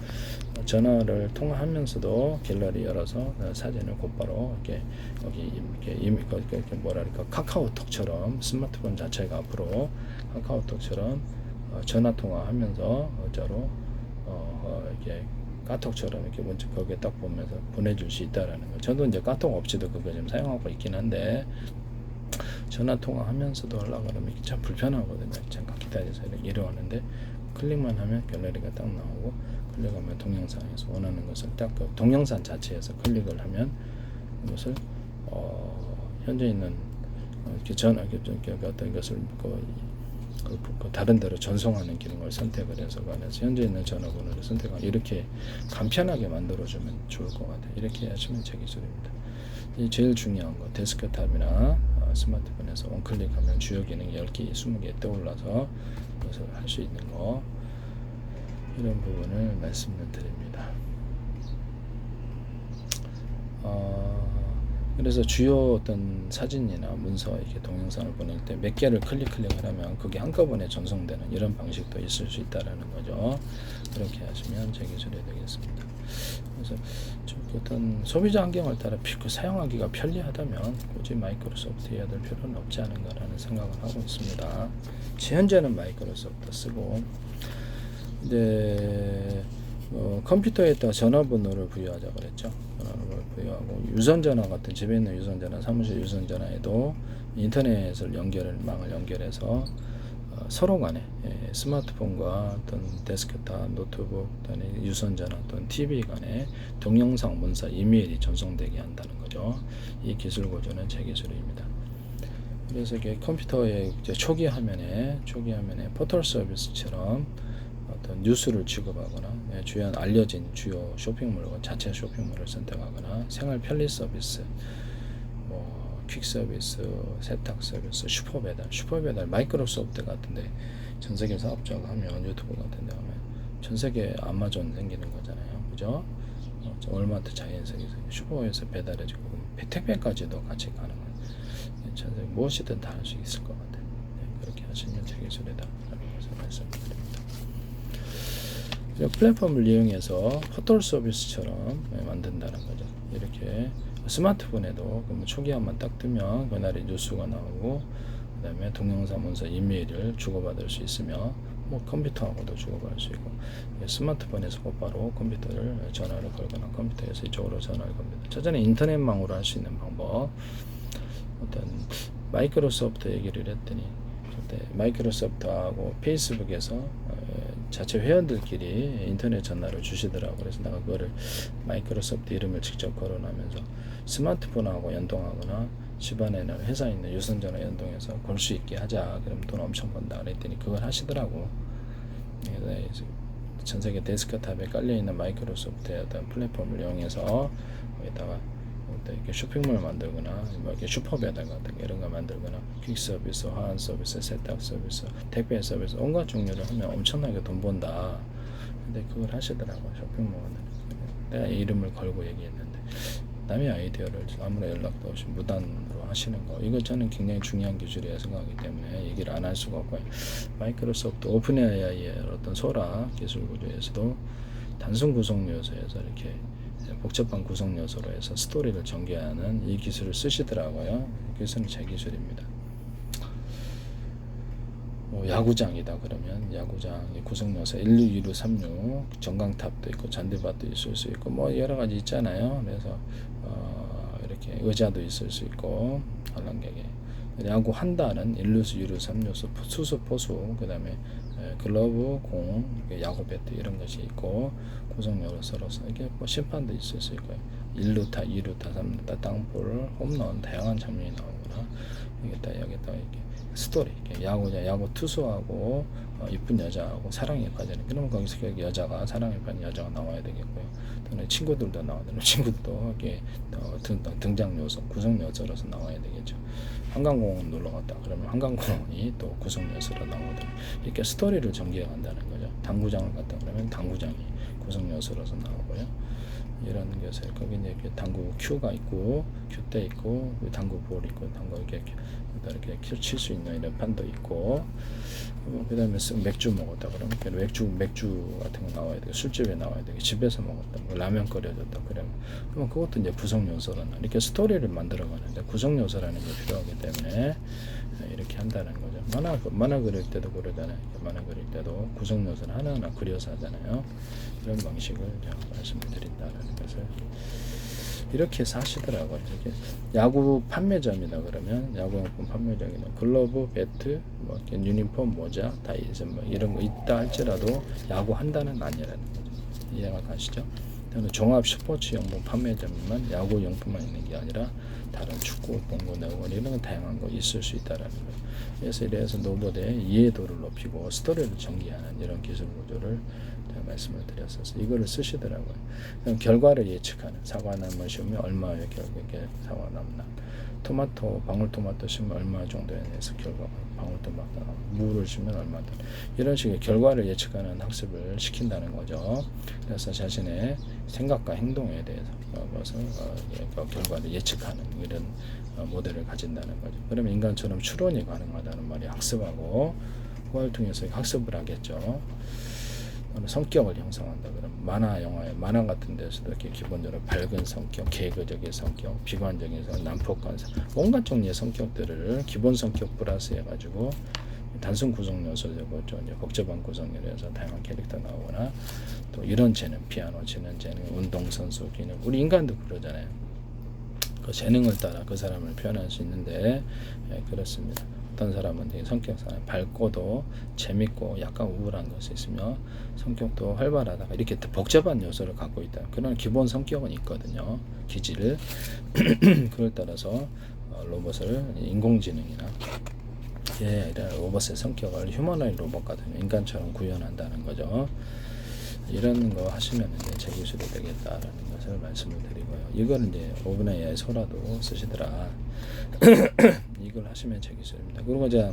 전화를 통화하면서도 갤러리 열어서 사진을 곧바로 이렇게 뭐랄까 카카오톡처럼 스마트폰 자체가 앞으로 카카오톡처럼 전화 통화하면서 어자로 이렇게 카톡처럼 이렇게 문자 거기에 딱 보면서 보내줄 수 있다라는 거. 저도 이제 카톡 없이도 그거 좀 사용하고 있긴 한데 전화 통화하면서도 하려고 그러면 참 불편하거든요. 잠깐 기다려서 이렇게 하는데 클릭만 하면 갤러리가 딱 나오고 클릭하면 동영상에서 원하는 것을 딱 그 동영상 자체에서 클릭을 하면 이것을 현재 있는 이렇게 어떤 것을 다른 데로 전송하는 기능을 선택을 해서 현재 있는 전화번호를 선택하면 이렇게 간편하게 만들어주면 좋을 것 같아요. 이렇게 하시면 제 기술입니다. 이 제일 중요한 거 데스크탑이나 스마트폰에서 원클릭하면 주요 기능 10개, 20개 떠올라서 그것을 할 수 있는 거 이런 부분을 말씀을 드립니다. 그래서 주요 어떤 사진이나 문서 이렇게 동영상을 보낼 때 몇 개를 클릭을 하면 그게 한꺼번에 전송되는 이런 방식도 있을 수 있다라는 거죠. 그렇게 하시면 제 기술이 되겠습니다. 그래서 어떤 소비자 환경을 따라 사용하기가 편리하다면 굳이 마이크로소프트에 될 필요는 없지 않은가라는 생각을 하고 있습니다. 현재는 마이크로소프트 쓰고 이제 컴퓨터에다 전화번호를 부여하자 그랬죠. 전화번호를 부여하고 유선전화 같은 집에 있는 유선전화, 사무실 유선전화에도 인터넷을 망을 연결해서 서로 간에 스마트폰과 어떤 데스크탑, 노트북, 또는 유선전화 또는 TV 간에 동영상, 문서, 이메일이 전송되게 한다는 거죠. 이 기술 구조는 제 기술입니다. 그래서 이게 컴퓨터의 이제 초기 화면에 포털 서비스처럼 어떤 뉴스를 취급하거나 주요 알려진 주요 쇼핑몰과 자체 쇼핑몰을 선택하거나 생활 편리 서비스, 퀵 서비스, 세탁 서비스, 슈퍼배달 마이크로소프트 같은데 전 세계 사업자가 하면 유튜브 같은데 하면 전 세계 아마존 생기는 거잖아요, 그죠? 월마트 자이언트 슈퍼에서 배달해주고 택배까지도 같이 가능한 전 세계 무엇이든 다 할 수 있을 것 같아요. 그렇게 하시면 제 기술이다라는 것을 말씀드립니다. 플랫폼을 이용해서 포털 서비스처럼 만든다는 거죠. 이렇게 스마트폰에도 초기화만 딱 뜨면 그날의 뉴스가 나오고 그 다음에 동영상, 문서, 이메일을 주고받을 수 있으며 컴퓨터하고도 주고받을 수 있고 스마트폰에서 곧바로 컴퓨터를 전화를 걸거나 컴퓨터에서 이쪽으로 전화를 겁니다. 저전에 인터넷망으로 할 수 있는 방법 어떤 마이크로소프트 얘기를 했더니 그때 마이크로소프트하고 페이스북에서 자체 회원들끼리 인터넷 전화를 주시더라고. 그래서 내가 그거를 마이크로소프트 이름을 직접 거론하면서 스마트폰하고 연동하거나 집안에는 회사에 있는 유선전화 연동해서 걸 수 있게 하자. 그럼 돈 엄청 번다. 그랬더니 그걸 하시더라고. 그래서 전 세계 데스크탑에 깔려있는 마이크로소프트의 어떤 플랫폼을 이용해서 거기다가 이렇게 쇼핑몰 만들거나 뭐 이렇게 슈퍼배달 같은 거 이런 거 만들거나 퀵 서비스, 화환 서비스, 세탁 서비스, 택배 서비스 온갖 종류를 하면 엄청나게 돈 번다. 근데 그걸 하시더라고. 쇼핑몰은. 내가 이름을 걸고 얘기했는데 남의 아이디어를 아무런 연락도 없이 무단으로 하시는 거, 이거 저는 굉장히 중요한 기술이라 생각하기 때문에 얘기를 안 할 수가 없고요. 마이크로소프트 오픈 AI의 어떤 소라 기술 구조에서도 단순 구성 요소에서 이렇게 복잡한 구성 요소로 해서 스토리를 전개하는 이 기술을 쓰시더라고요. 이 기술은 제 기술입니다. 야구장이다 그러면 야구장 구성 요소 1루, 2루, 3루 전광탑도 있고 잔디밭도 있을 수 있고 뭐 여러 가지 있잖아요. 그래서 이렇게 의자도 있을 수 있고 관람객에 야구 한다는 1루수, 2루, 3루수, 수수, 포수, 그 다음에 글러브, 공, 야구 배트 이런 것이 있고 구성 요소로서 이게 뭐 심판도 있을 수 있고요. 1루타, 2루타, 3루타, 땅볼, 홈런 다양한 장면이 나오거나 여기다 이렇게 스토리, 야구 투수하고 이쁜 여자하고 사랑에 빠지는, 그러면 거기서 그 여자가 사랑에 빠진 여자가 나와야 되겠고요. 또는 친구들도 나와야 되는 친구도 이렇게 등장 요소, 구성 요소로서 나와야 되겠죠. 한강공원 놀러 갔다 그러면 한강공원이 또 구성 요소로 나오든 이렇게 스토리를 전개해 간다는 거죠. 당구장을 갔다 그러면 당구장이 구성 요소로서 나오고요. 이런 것을 거기 이제 당구 큐가 있고 큐대 있고 당구 볼 있고 당구 이렇게 칠 수 있는 이런 판도 있고, 그다음에 맥주 먹었다 그러면 맥주 같은 거 나와야 되고 술집에 나와야 되고 집에서 먹었다 뭐 라면 끓여줬다 그러면 그것도 이제 구성 요소로는 이렇게 스토리를 만들어가는데 구성 요소라는 게 필요하기 때문에 이렇게 한다는 거죠. 만화 그릴 때도 그러잖아요. 만화 그릴 때도 구성 요소를 하나하나 그려서 하잖아요. 이런 방식을 제가 말씀을 드린다는 것을 이렇게 해서 하시더라고요. 이렇게 야구 판매점이다 그러면 야구용품 판매점이나 글러브, 배트, 뭐 유니폼, 모자, 다이즈 뭐 이런 거 있다 할지라도 야구 한다는 아니라는 거죠. 이해가 가시죠? 종합 스포츠 용품 판매점이면 야구 용품만 있는 게 아니라 다른 축구, 농구, 야구 이런 건 다양한 거 있을 수 있다라는 거예요. 그래서 이래서 로봇의 이해도를 높이고 스토리를 전개하는 이런 기술 구조를 제가 말씀을 드렸어서 이거를 쓰시더라고요. 그럼 결과를 예측하는, 사과나무 심으면 얼마의 결국에 사과나무나 방울토마토 심으면 얼마 정도에 대해서 결과가 방울토마토, 무를 심으면 얼마 더 이런 식의 결과를 예측하는 학습을 시킨다는 거죠. 그래서 자신의 생각과 행동에 대해서 결과를 예측하는 이런 모델을 가진다는 거죠. 그러면 인간처럼 추론이 가능하다는 말이 학습하고 그걸 통해서 학습을 하겠죠. 성격을 형성한다 그러면 만화 같은 데서도 이렇게 기본적으로 밝은 성격, 계획적인 성격, 비관적인 성격, 난폭한 성격, 온갖 종류의 성격들을 기본 성격 플러스 해가지고 단순 구성 요소고 복잡한 구성이라서 다양한 캐릭터 나오거나 또 이런 재능, 피아노 치는 재능, 운동선수 기능, 우리 인간도 그러잖아요. 그 재능을 따라 그 사람을 표현할 수 있는데 그렇습니다. 어떤 사람은 되게 성격상 밝고도 재밌고 약간 우울한 것이 있으며 성격도 활발하다가 이렇게 복잡한 요소를 갖고 있다. 그런 기본 성격은 있거든요. 기질. 그걸 따라서 로봇을 인공지능이나 이런 로봇의 성격을 휴머노이드 로봇 같은 인간처럼 구현한다는 거죠. 이런 거 하시면 이제 제 기술이 되겠다라는 것을 말씀을 드리고요. 이걸 이제 오픈AI 소라도 쓰시더라. 이걸 하시면 제 기술입니다. 그리고 이제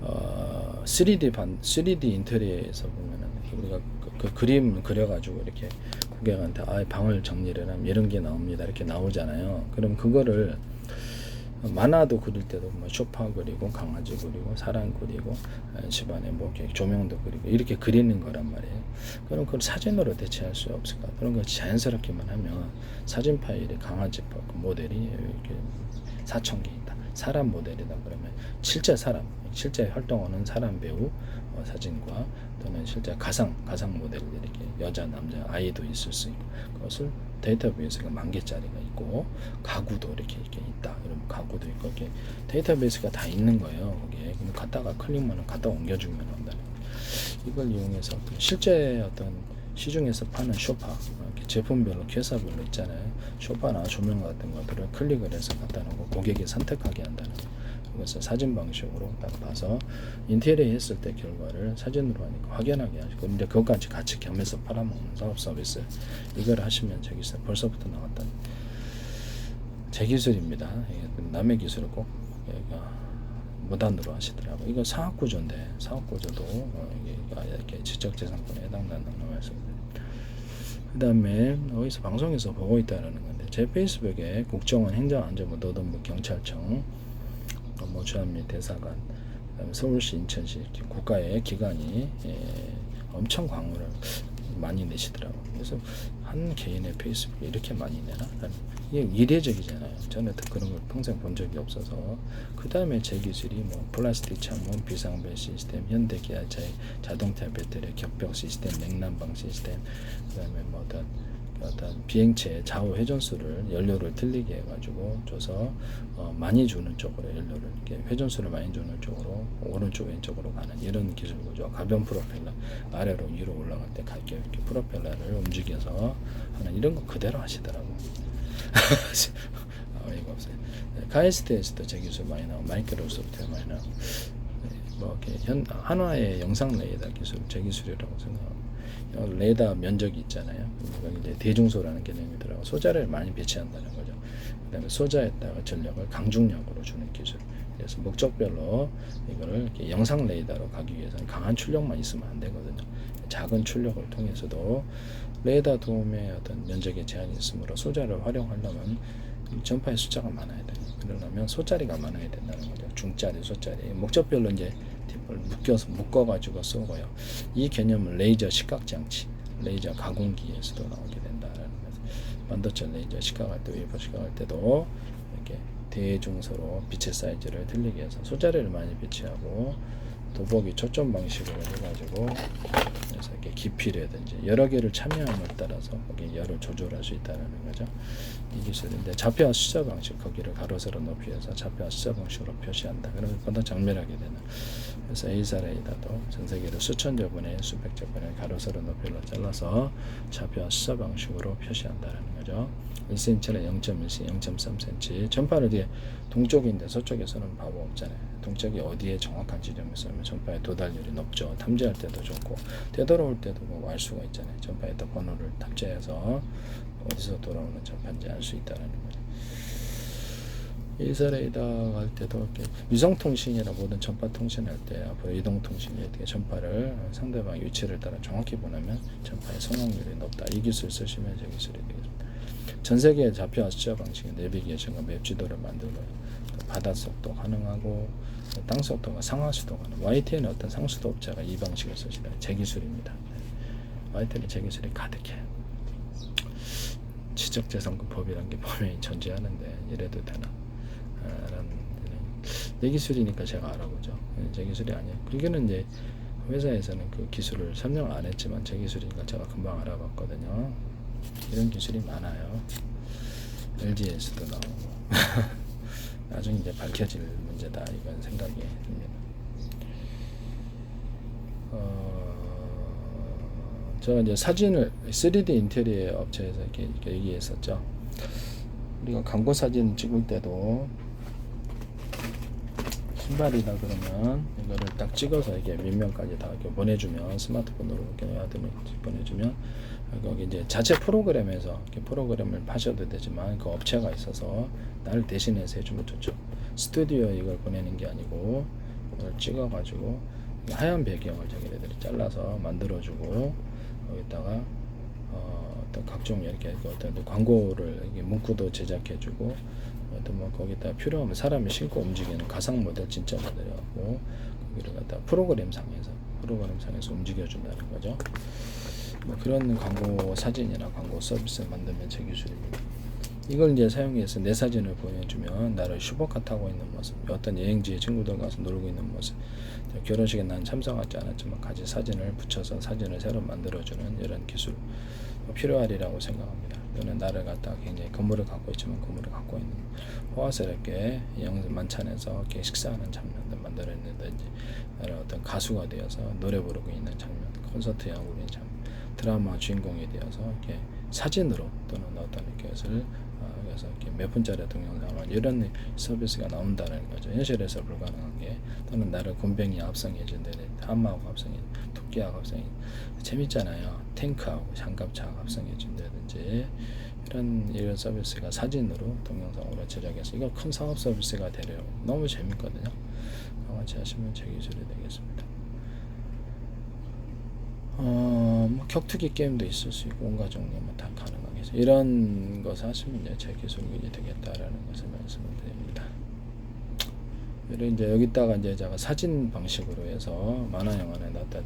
3D 인테리어에서 보면은 우리가 그 그림 그려가지고 이렇게 고객한테 방을 정리를 하면 이런 게 나옵니다. 이렇게 나오잖아요. 그럼 그거를 만화도 그릴 때도 뭐 소파 그리고 강아지 그리고 사람 그리고 집안에 뭐 이렇게 조명도 그리고 이렇게 그리는 거란 말이에요. 그럼 그걸 사진으로 대체할 수 없을까? 그런 거 자연스럽게만 하면 사진 파일이 강아지 모델이 이렇게 4,000개 있다. 사람 모델이다 그러면 실제 활동하는 사람 배우 사진과 또는 실제 가상 모델들 이렇게 여자 남자 아이도 있을 수 있고 그것을 데이터베이스가 10,000개짜리가 있고 가구도 이렇게 있다. 이러면 가구도 있고 이렇게 데이터베이스가 다 있는 거예요. 거기에 갖다가 클릭만 갖다 옮겨주면 한다는 거예요. 이걸 이용해서 실제 어떤 시중에서 파는 쇼파, 이렇게 제품별로 회사별로 있잖아요. 쇼파나 조명 같은 것들을 클릭을 해서 갖다 놓고 고객이 선택하게 한다는 거예요. 이것을 사진 방식으로 딱 봐서 인테리어 했을 때 결과를 사진으로 하니까 확연하게 하시고, 근데 그것까지 같이 겸해서 팔아먹는 사업 서비스, 이걸 하시면 저기서 벌써부터 나왔던 제 기술입니다. 남의 기술을 꼭 무단으로 하시더라고요. 이거 사업구조인데, 사업구조도 이렇게 지적재산권에 해당된다는 말씀입니다. 그 다음에 어디서 방송에서 보고 있다는 건데, 제 페이스북에 국정원 행정안전부 노동부 경찰청 주한 및 대사관, 그다음에 서울시 인천시 국가의 기관이 엄청 광고를 많이 내시더라고요. 그래서 한 개인의 페이스북에 이렇게 많이 내나? 이게 이례적이잖아요. 저는 그런 걸 평생 본 적이 없어서. 그 다음에 제 기술이 뭐 플라스틱 창문, 비상벨 시스템, 현대기아차의 자동차 배터리 격벽 시스템, 냉난방 시스템, 그 다음에 뭐 어떤 비행체 좌우 회전수를 연료를 틀리게 해가지고 줘서 많이 주는 쪽으로 연료를 이렇게 회전수를 많이 주는 쪽으로 오른쪽 왼쪽으로 가는 이런 기술 구조. 가변 프로펠러 아래로 위로 올라갈 때 갈게 이렇게 프로펠러를 움직여서 하는 이런 거 그대로 하시더라고. 어이가 없어요. 카이스트에서도 제 기술 많이 나오고 마이크로소프트에 많이 나오고 뭐 이렇게 한화의 영상 레이더 기술 제 기술이라고 생각합니다. 레이더 면적이 있잖아요. 여기 이제 대중소라는 개념이더라고. 소자를 많이 배치한다는 거죠. 그다음에 소자에다가 전력을 강중력으로 주는 기술. 그래서 목적별로 이거를 이렇게 영상 레이더로 가기 위해서는 강한 출력만 있으면 안 되거든요. 작은 출력을 통해서도 레이더 도움의 어떤 면적에 제한이 있으므로 소자를 활용하려면 전파의 숫자가 많아야 돼요. 그러려면 소자리가 많아야 된다는 거죠. 중짜리, 소짜리. 목적별로 이제 팁을 묶어가지고 쏘고요. 이 개념은 레이저 시각장치, 레이저 가공기에서도 나오게 된다는 거죠. 반도체 레이저 시각할 때, 웨이퍼 시각할 때도 이렇게 대중소로 빛의 사이즈를 틀리게 해서 소자리를 많이 배치하고 도복이 초점 방식으로 해가지고 그래서 이렇게 깊이라든지 여러 개를 참여함을 따라서 거기 열을 조절할 수 있다는 거죠. 이 기술인데 좌표와 숫자 방식 거기를 가로 세로 높이해서 좌표와 숫자 방식으로 표시한다. 그러면 보다 정밀하게 되는. 그래서 A사 레이더도 전 세계로 수천조 번의 수백조 번의 가로 세로 높이를 잘라서 좌표와 숫자 방식으로 표시한다는 거죠. 1cm나 0.1cm, 0.3cm 전파를 뒤에 동쪽인데 서쪽에서는 바보 없잖아요. 동쪽이 어디에 정확한 지점에 쏘면 전파의 도달률이 높죠. 탐지할 때도 좋고 되돌아올 때도 뭐 알 수가 있잖아요. 전파에다 번호를 탑재해서 어디서 돌아오는 전파인지 알 수 있다는 거죠. A사 레이더 할 때도 이렇게 위성통신이나 모든 전파 통신할 때 앞으로 이동통신이 어떻게 전파를 상대방 위치를 따라 정확히 보내면 전파의 성공률이 높다. 이 기술 쓰시면 제 기술이 되겠습니다. 전 세계의 좌표와 숫자 방식의 내비게이션과 맵 지도를 만들고요. 바닷속도 가능하고 땅속도가 상하수도 가능. YTN의 어떤 상수도 업자가 이 방식을 쓰시다. 제 기술입니다. YTN의 제 기술이 가득해요. 지적재산권 법이라는 게 분명히 존재하는데 이래도 되나? 라는 내 기술이니까 제가 알아보죠. 제 기술이 아니에요. 그게는 이제 회사에서는 그 기술을 설명 안 했지만 제 기술이니까 제가 금방 알아봤거든요. 이런 기술이 많아요. LG에서도 나오고 나중에 이제 밝혀질 문제다 이건 생각이 듭니다. 제가 이제 사진을 3D 인테리어 업체에서 이렇게 얘기했었죠. 우리가 광고 사진 찍을 때도 신발이다 그러면 이거를 딱 찍어서 이렇게 밑면까지 다 이렇게 보내주면 스마트폰으로 이렇게 보내주면 거기 이제 자체 프로그램에서 이렇게 프로그램을 파셔도 되지만 그 업체가 있어서 나를 대신해서 해주면 좋죠. 스튜디오에 이걸 보내는 게 아니고 이걸 찍어가지고 하얀 배경을 자기네들이 잘라서 만들어주고 거기다가 어떤 각종 이렇게 어떤 광고를 이렇게 문구도 제작해주고 어떤 뭐 거기다 필요하면 사람이 신고 움직이는 가상 모델 진짜 모델이라고 거기를 갖다 프로그램상에서 움직여준다는 거죠. 뭐 그런 광고 사진이나 광고 서비스 만들면 제 기술입니다. 이걸 이제 사용해서 내 사진을 보내주면 나를 슈퍼카 타고 있는 모습, 어떤 여행지에 친구들 가서 놀고 있는 모습, 결혼식에 난 참석하지 않았지만 같이 사진을 붙여서 사진을 새로 만들어주는 이런 기술 필요하리라고 생각합니다. 또는 나를 갖다가 굉장히 건물을 갖고 있지만 건물을 갖고 있는 호화스럽게 만찬에서 이렇게 식사하는 장면들 만들어낸다든지, 나를 어떤 가수가 되어서 노래 부르고 있는 장면, 콘서트에 하고 있는 장면, 드라마 주인공이 되어서 이렇게 사진으로 또는 어떤 것을 그래서 이렇게 몇 분짜리 동영상을 이런 서비스가 나온다는 거죠. 현실에서 불가능한 게, 또는 나를 곤뱅이 합성해 준다든지, 하마하고 합성해, 토끼하고 합성해, 재밌잖아요. 탱크하고 장갑차하고 합성해 준다든지, 이런 서비스가 사진으로 동영상으로 제작해서 이거 큰 상업 서비스가 되려고 너무 재밌거든요. 같이 하시면 제 기술이 되겠습니다. 뭐 격투기 게임도 있을 수 있고 온갖 종류 다 가능하겠죠. 이런 것을 하시면 제 기술이 되겠다라는 것을 말씀을 드립니다. 그리고 이제 여기다가 이제 제가 사진 방식으로 해서 만화 영화에 나왔던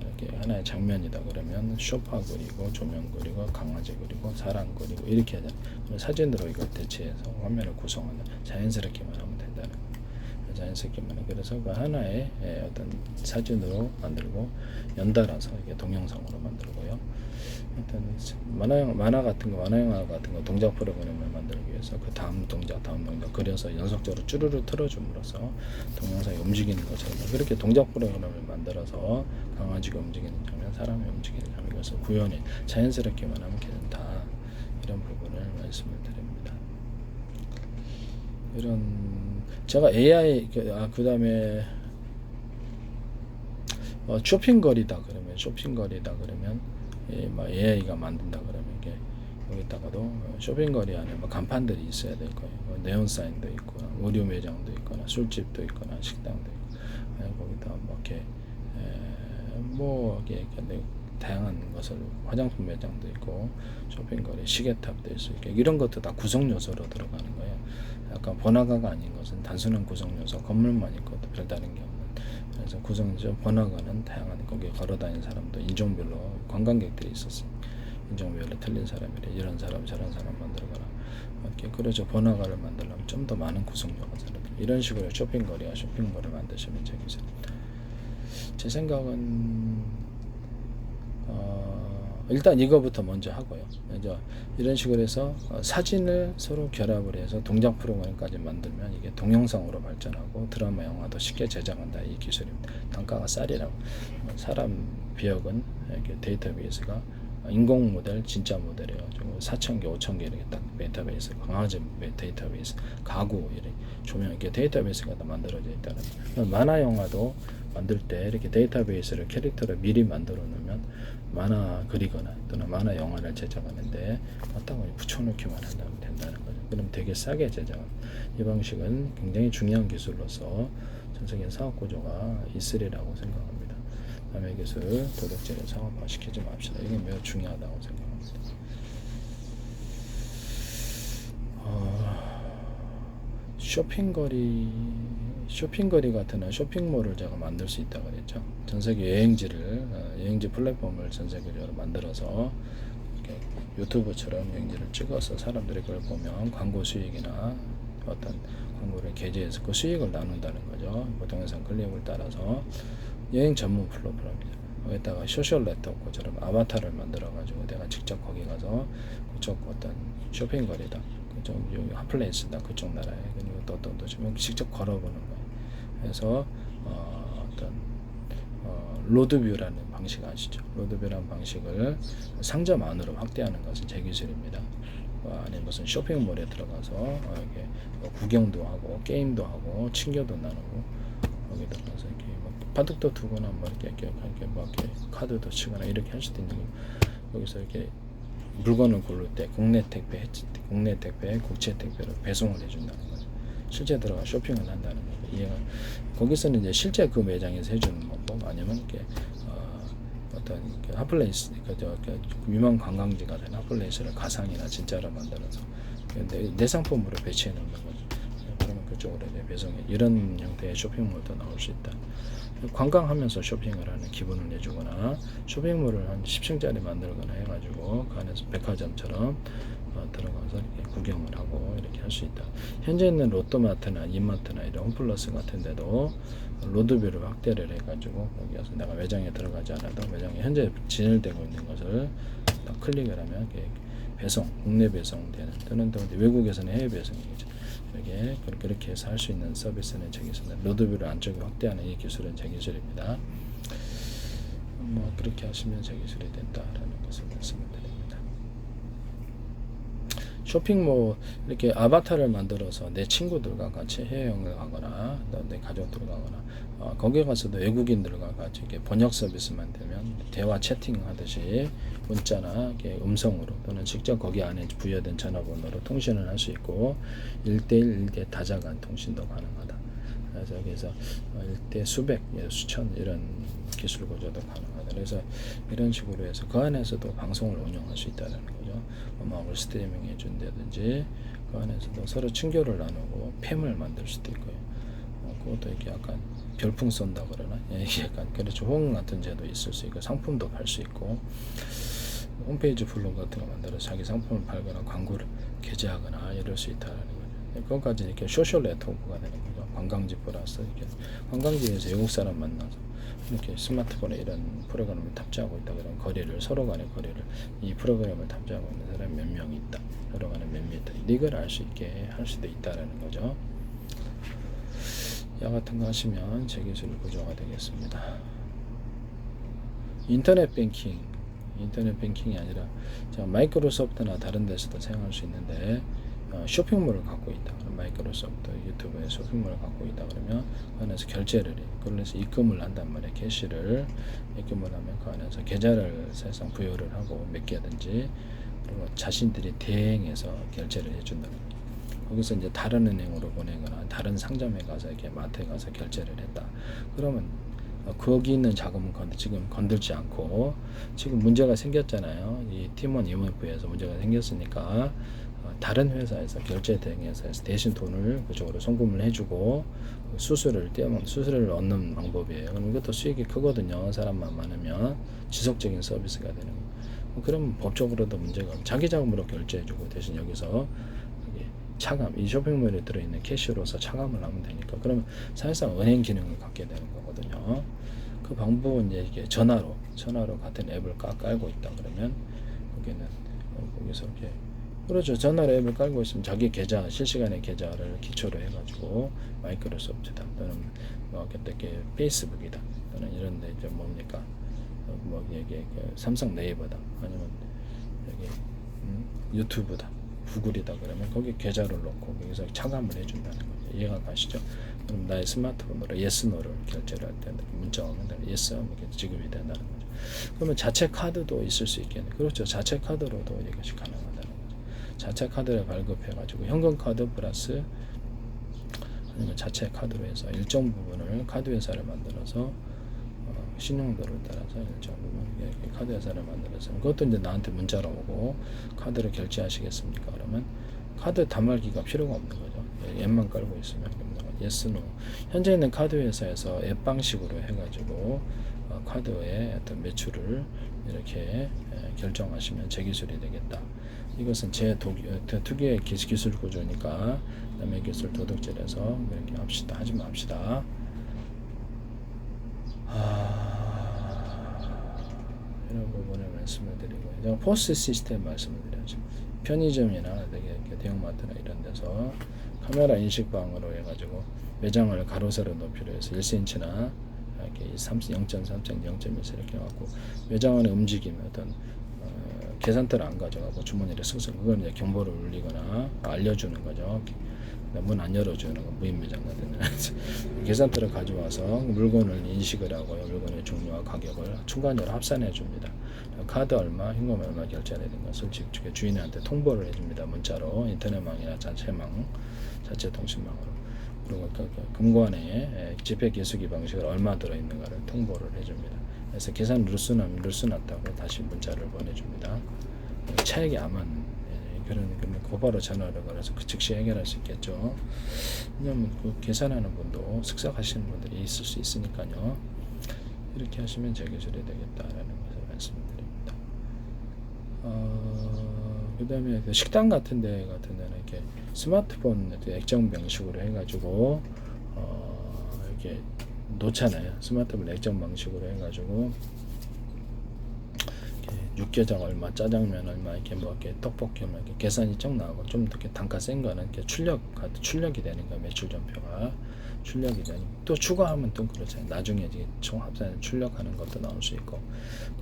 이렇게 하나의 장면이다 그러면 쇼파 그리고 조명 그리고 강아지 그리고 사람 그리고 이렇게 하잖아요. 사진으로 이걸 대체해서 화면을 구성하는, 자연스럽게만 하면 된다는 거예요. 자연스럽게만 해. 그래서 그 하나의 어떤 사진으로 만들고 연달아서 이게 동영상으로 만들고요. 일단 만화 같은 거, 만화 영화 같은 거 동작 프로그램을 만들기 위해서 그 다음 동작 그려서 연속적으로 쭈르르 틀어줌으로써 동영상이 움직이는 것처럼 그렇게 동작 프로그램을 만들어서 강아지가 움직이는 장면, 사람이 움직이는 장면, 그래서 구현이 자연스럽게만 하면 괜찮다. 이런 부분을 말씀을 드립니다. 이런 제가 AI 그 다음에 쇼핑거리다 그러면 AI가 만든다 그러면 이게 여기다가도 쇼핑거리 안에 간판들이 있어야 될 거예요. 네온 사인도 있거나 의류 매장도 있거나 술집도 있거나 식당도 있고, 거기다 이렇게 다양한 것을, 화장품 매장도 있고 쇼핑거리, 시계탑도 있을 수 있게, 이런 것도 다 구성 요소로 들어가는 거예요. 약간 번화가가 아닌 것은 단순한 구성 요소, 건물만 있고 별다른 게 없는. 그래서 구성죠. 번화가는 다양한, 거기에 걸어다니는 사람도 인종별로 관광객들이 있었어요. 인종별로 틀린 사람이래, 이런 사람 저런 사람 만들거나 이렇게. 그래서 번화가를 만들려면 좀 더 많은 구성요가 사람, 이런 식으로 쇼핑거리와 쇼핑몰을 만드시면 되겠습니다. 제 생각은 일단 이거부터 먼저 하고요. 이제 이런 식으로 해서 사진을 서로 결합을 해서 동작 프로그램까지 만들면 이게 동영상으로 발전하고 드라마, 영화도 쉽게 제작한다. 이 기술입니다. 단가가 쌀이라고. 사람 비역은 이렇게 데이터베이스가 인공 모델, 진짜 모델이에요. 4,000개, 5,000개 이렇게 딱 데이터베이스, 강아지 데이터베이스, 가구 이렇게 조명, 이렇게 데이터베이스가 다 만들어져 있다는 거예요. 만화 영화도 만들 때 이렇게 데이터베이스를 캐릭터를 미리 만들어 놓으면 만화 그리거나 또는 만화 영화를 제작하는데 어떤 걸 붙여놓기만 한다면 된다는 거죠. 그럼 되게 싸게 제작합니다. 이 방식은 굉장히 중요한 기술로서 전 세계 사업 구조가 있으리라고 생각합니다. 남의 기술 도덕질을 상업화시키지 맙시다. 이게 매우 중요하다고 생각합니다. 쇼핑거리 같은 쇼핑몰을 제가 만들 수 있다고 그랬죠. 전 세계 여행지 플랫폼을 전 세계적으로 만들어서 유튜브처럼 여행지를 찍어서 사람들이 그걸 보면 광고 수익이나 어떤 광고를 게재해서 그 수익을 나눈다는 거죠. 동영상 클립을 따라서 여행 전문 플랫폼입니다. 거기다가 소셜 네트워크처럼 아바타를 만들어 가지고 내가 직접 거기 가서 그쪽 어떤 쇼핑거리다, 그쪽 여기 핫플레이스다, 그쪽 나라에, 그리고 또 직접 걸어보는 거예요. 그래서 어떤 로드뷰라는 방식 아시죠? 로드뷰라는 방식을 상점 안으로 확대하는 것은 제 기술입니다. 아니 무슨 쇼핑몰에 들어가서 이렇게 구경도 하고 게임도 하고 친교도 나누고, 거기다 가서 이렇게 바둑도 두거나 이렇게 카드도 치거나 이렇게 할 수도 있는 거예요. 여기서 이렇게 물건을 고를 때 국내 택배, 국제 택배로 배송을 해준다는 거죠. 실제 들어가 쇼핑을 한다는 거예요. 거기서는 이제 실제 그 매장에서 해주는 방법, 아니면 이렇게 어떤 핫플레이스, 유명 관광지가 된 핫플레이스를 가상이나 진짜로 만들어서 내 상품으로 배치해 놓는 거죠. 그러면 그쪽으로 이제 배송해, 이런 형태의 쇼핑몰도 나올 수 있다. 관광하면서 쇼핑을 하는 기분을 내주거나, 쇼핑몰을 한 10층짜리 만들거나 해가지고 그 안에서 백화점처럼 들어가서 이렇게 구경을 하고 이렇게 할 수 있다. 현재 있는 롯데마트나 이마트나 이런 홈플러스 같은 데도 로드뷰를 확대를 해가지고 거기서 내가 매장에 들어가지 않아도 매장에 현재 진열되고 있는 것을 딱 클릭을 하면 배송, 국내 배송되는 또는 또 외국에서는 해외 배송이죠. 이렇게 그렇게 해서 할 수 있는 서비스는 제 기술입니다. 로드뷰를 안쪽에 확대하는 이 기술은 제 기술입니다. 뭐 그렇게 하시면 제 기술이 된다라는 것을 말씀을 드립니다. 쇼핑몰 이렇게 아바타를 만들어서 내 친구들과 같이 해외여행을 가거나 내 가족들과 가거나 거기에 가서도 외국인들과 같이 이렇게 번역 서비스만 되면 대화 채팅하듯이 문자나 이렇게 음성으로 또는 직접 거기 안에 부여된 전화번호로 통신을 할 수 있고 1대1, 1대 다자간 통신도 가능하다. 그래서 여기서 1대 수백, 수천 이런 기술 구조도 가능하다. 그래서 이런 식으로 해서 그 안에서도 방송을 운영할 수 있다는 거죠. 음악을 스트리밍 해준다든지 그 안에서도 서로 친교를 나누고 팸을 만들 수도 있고요. 그것도 이렇게 약간 별풍 쏜다 그러나 이게 약간 그렇죠. 호응 같은 제도 있을 수 있고 상품도 팔 수 있고 홈페이지 블로그 같은 거 만들어서 자기 상품을 팔거나 광고를 게재하거나 이럴 수 있다는 거죠. 그것까지 이렇게 소셜 네트워크가 되는 거죠. 관광지 플러스 이렇게 관광지에서 외국 사람 만나서 이렇게 스마트폰에 이런 프로그램을 탑재하고 있다 그러면 거리를 서로 간의 거리를 이 프로그램을 탑재하고 있는 사람이 몇 명이 있다. 서로 간에 몇 명 있다. 이걸 알 수 있게 할 수도 있다라는 거죠. 이 같은 거 하시면 제 기술 구조가 되겠습니다. 인터넷 뱅킹이 아니라 마이크로소프트나 다른 데서도 사용할 수 있는데 쇼핑몰을 갖고 있다. 마이크로소프트 유튜브에 쇼핑몰을 갖고 있다 그러면 그 안에서 결제를 해. 그래서 입금을 한단 말이에요. 캐시를 입금을 하면 그 안에서 계좌를 사실상 부여를 하고 몇 개든지 그리고 자신들이 대행해서 결제를 해준다는 거예요. 거기서 이제 다른 은행으로 보내거나 다른 상점에 가서 이렇게 마트에 가서 결제를 했다. 그러면 거기 있는 자금은 지금 건들지 않고 지금 문제가 생겼잖아요. 이 팀원 EMF에서 문제가 생겼으니까 다른 회사에서 결제 대행회사에서 대신 돈을 그쪽으로 송금을 해주고 수수료를 얻는 방법이에요. 그럼 이것도 수익이 크거든요. 사람만 많으면 지속적인 서비스가 되는 거예요. 그럼 법적으로도 문제가 없고 자기 자금으로 결제해주고 대신 여기서 차감, 이 쇼핑몰에 들어있는 캐시로서 차감을 하면 되니까 그러면 사실상 은행 기능을 갖게 되는 거거든요. 그 방법은 이제 이게 전화로 같은 앱을 깔고 있다 그러면 거기서 이렇게 그렇죠. 전화로 앱을 깔고 있으면 자기 계좌 실시간의 계좌를 기초로 해가지고 마이크로소프트다 또는 뭐 이렇게 페이스북이다 또는 이런데 이제 뭡니까 뭐 이게 삼성 네이버다 아니면 여기 유튜브다. 구글이다 그러면 거기 계좌를 넣고 거기서 차감을 해준다는 거죠. 이해가 가시죠? 그럼 나의 스마트폰으로 yes, no를 결제를 할 때 문자 오면 yes 하면 지급이 된다는 거죠. 그러면 자체 카드도 있을 수 있겠네. 그렇죠. 자체 카드로도 이것이 가능하다는 거죠. 자체 카드를 발급해가지고 현금 카드 플러스 아니면 자체 카드로 해서 일정 부분을 카드 회사를 만들어서 신용도를 따라서 일정 부분 카드 회사를 만들어서 그것도 이제 나한테 문자로 오고 카드를 결제하시겠습니까? 그러면 카드 단말기가 필요가 없는 거죠. 앱만 깔고 있으면 yes, no. 현재 있는 카드 회사에서 앱 방식으로 해가지고 카드의 어떤 매출을 이렇게 결정하시면 제 기술이 되겠다. 이것은 제 특유의 기술 구조니까 남의 기술 도둑질해서 이렇게 합시다. 하지 맙시다. 이런 부분을 말씀을 드리고 포스 시스템 말씀을 드려야죠. 편의점이나 대형마트나 이런 데서 카메라 인식방으로 해가지고 매장을 가로 세로 높이로 해서 1cm나 이렇게 0.3cm, 0.1cm 이렇게 해갖고 매장 안에 움직이면 어떤 계산대를 안 가져가고 주머니를 쓱쓱 그걸 이제 경보를 울리거나 알려주는 거죠. 문 안 열어주는 거 무인 매장 같은 데는 계산대를 가져와서 물건을 인식을 하고요. 물건의 종류와 가격을 순간적으로 합산해 줍니다. 카드 얼마, 현금 얼마 결제해야 되는 것을 직접 주인한테 통보를 해줍니다. 문자로 인터넷망이나 자체 통신망으로 그리고 금고안에 지폐 기수기 방식을 얼마 들어있는가를 통보를 해줍니다. 그래서 계산 루스 났다고 다시 문자를 보내줍니다. 차액이 안 맞는 그런 곧바로 전화를 걸어서 그 즉시 해결할 수 있겠죠. 왜냐하면 그 계산하는 분도 슥싹하시는 분들이 있을 수 있으니까요. 이렇게 하시면 제 기술이 되겠다라는 것을 말씀드립니다. 그 다음에 그 식당 같은 데는 이렇게 스마트폰 액정 방식으로 해가지고 이렇게 놓잖아요. 스마트폰 액정 방식으로 해가지고 육개장 얼마, 짜장면 얼마, 이렇게 뭐 이렇게 떡볶이 얼마, 이렇게 계산이 쭉 나오고 좀 이렇게 단가 센 거는 이렇게 출력이 되는 거 매출 전표가 출력이 되는 또 추가하면 또 그렇잖아요. 나중에 이제 총 합산해서 출력하는 것도 나올 수 있고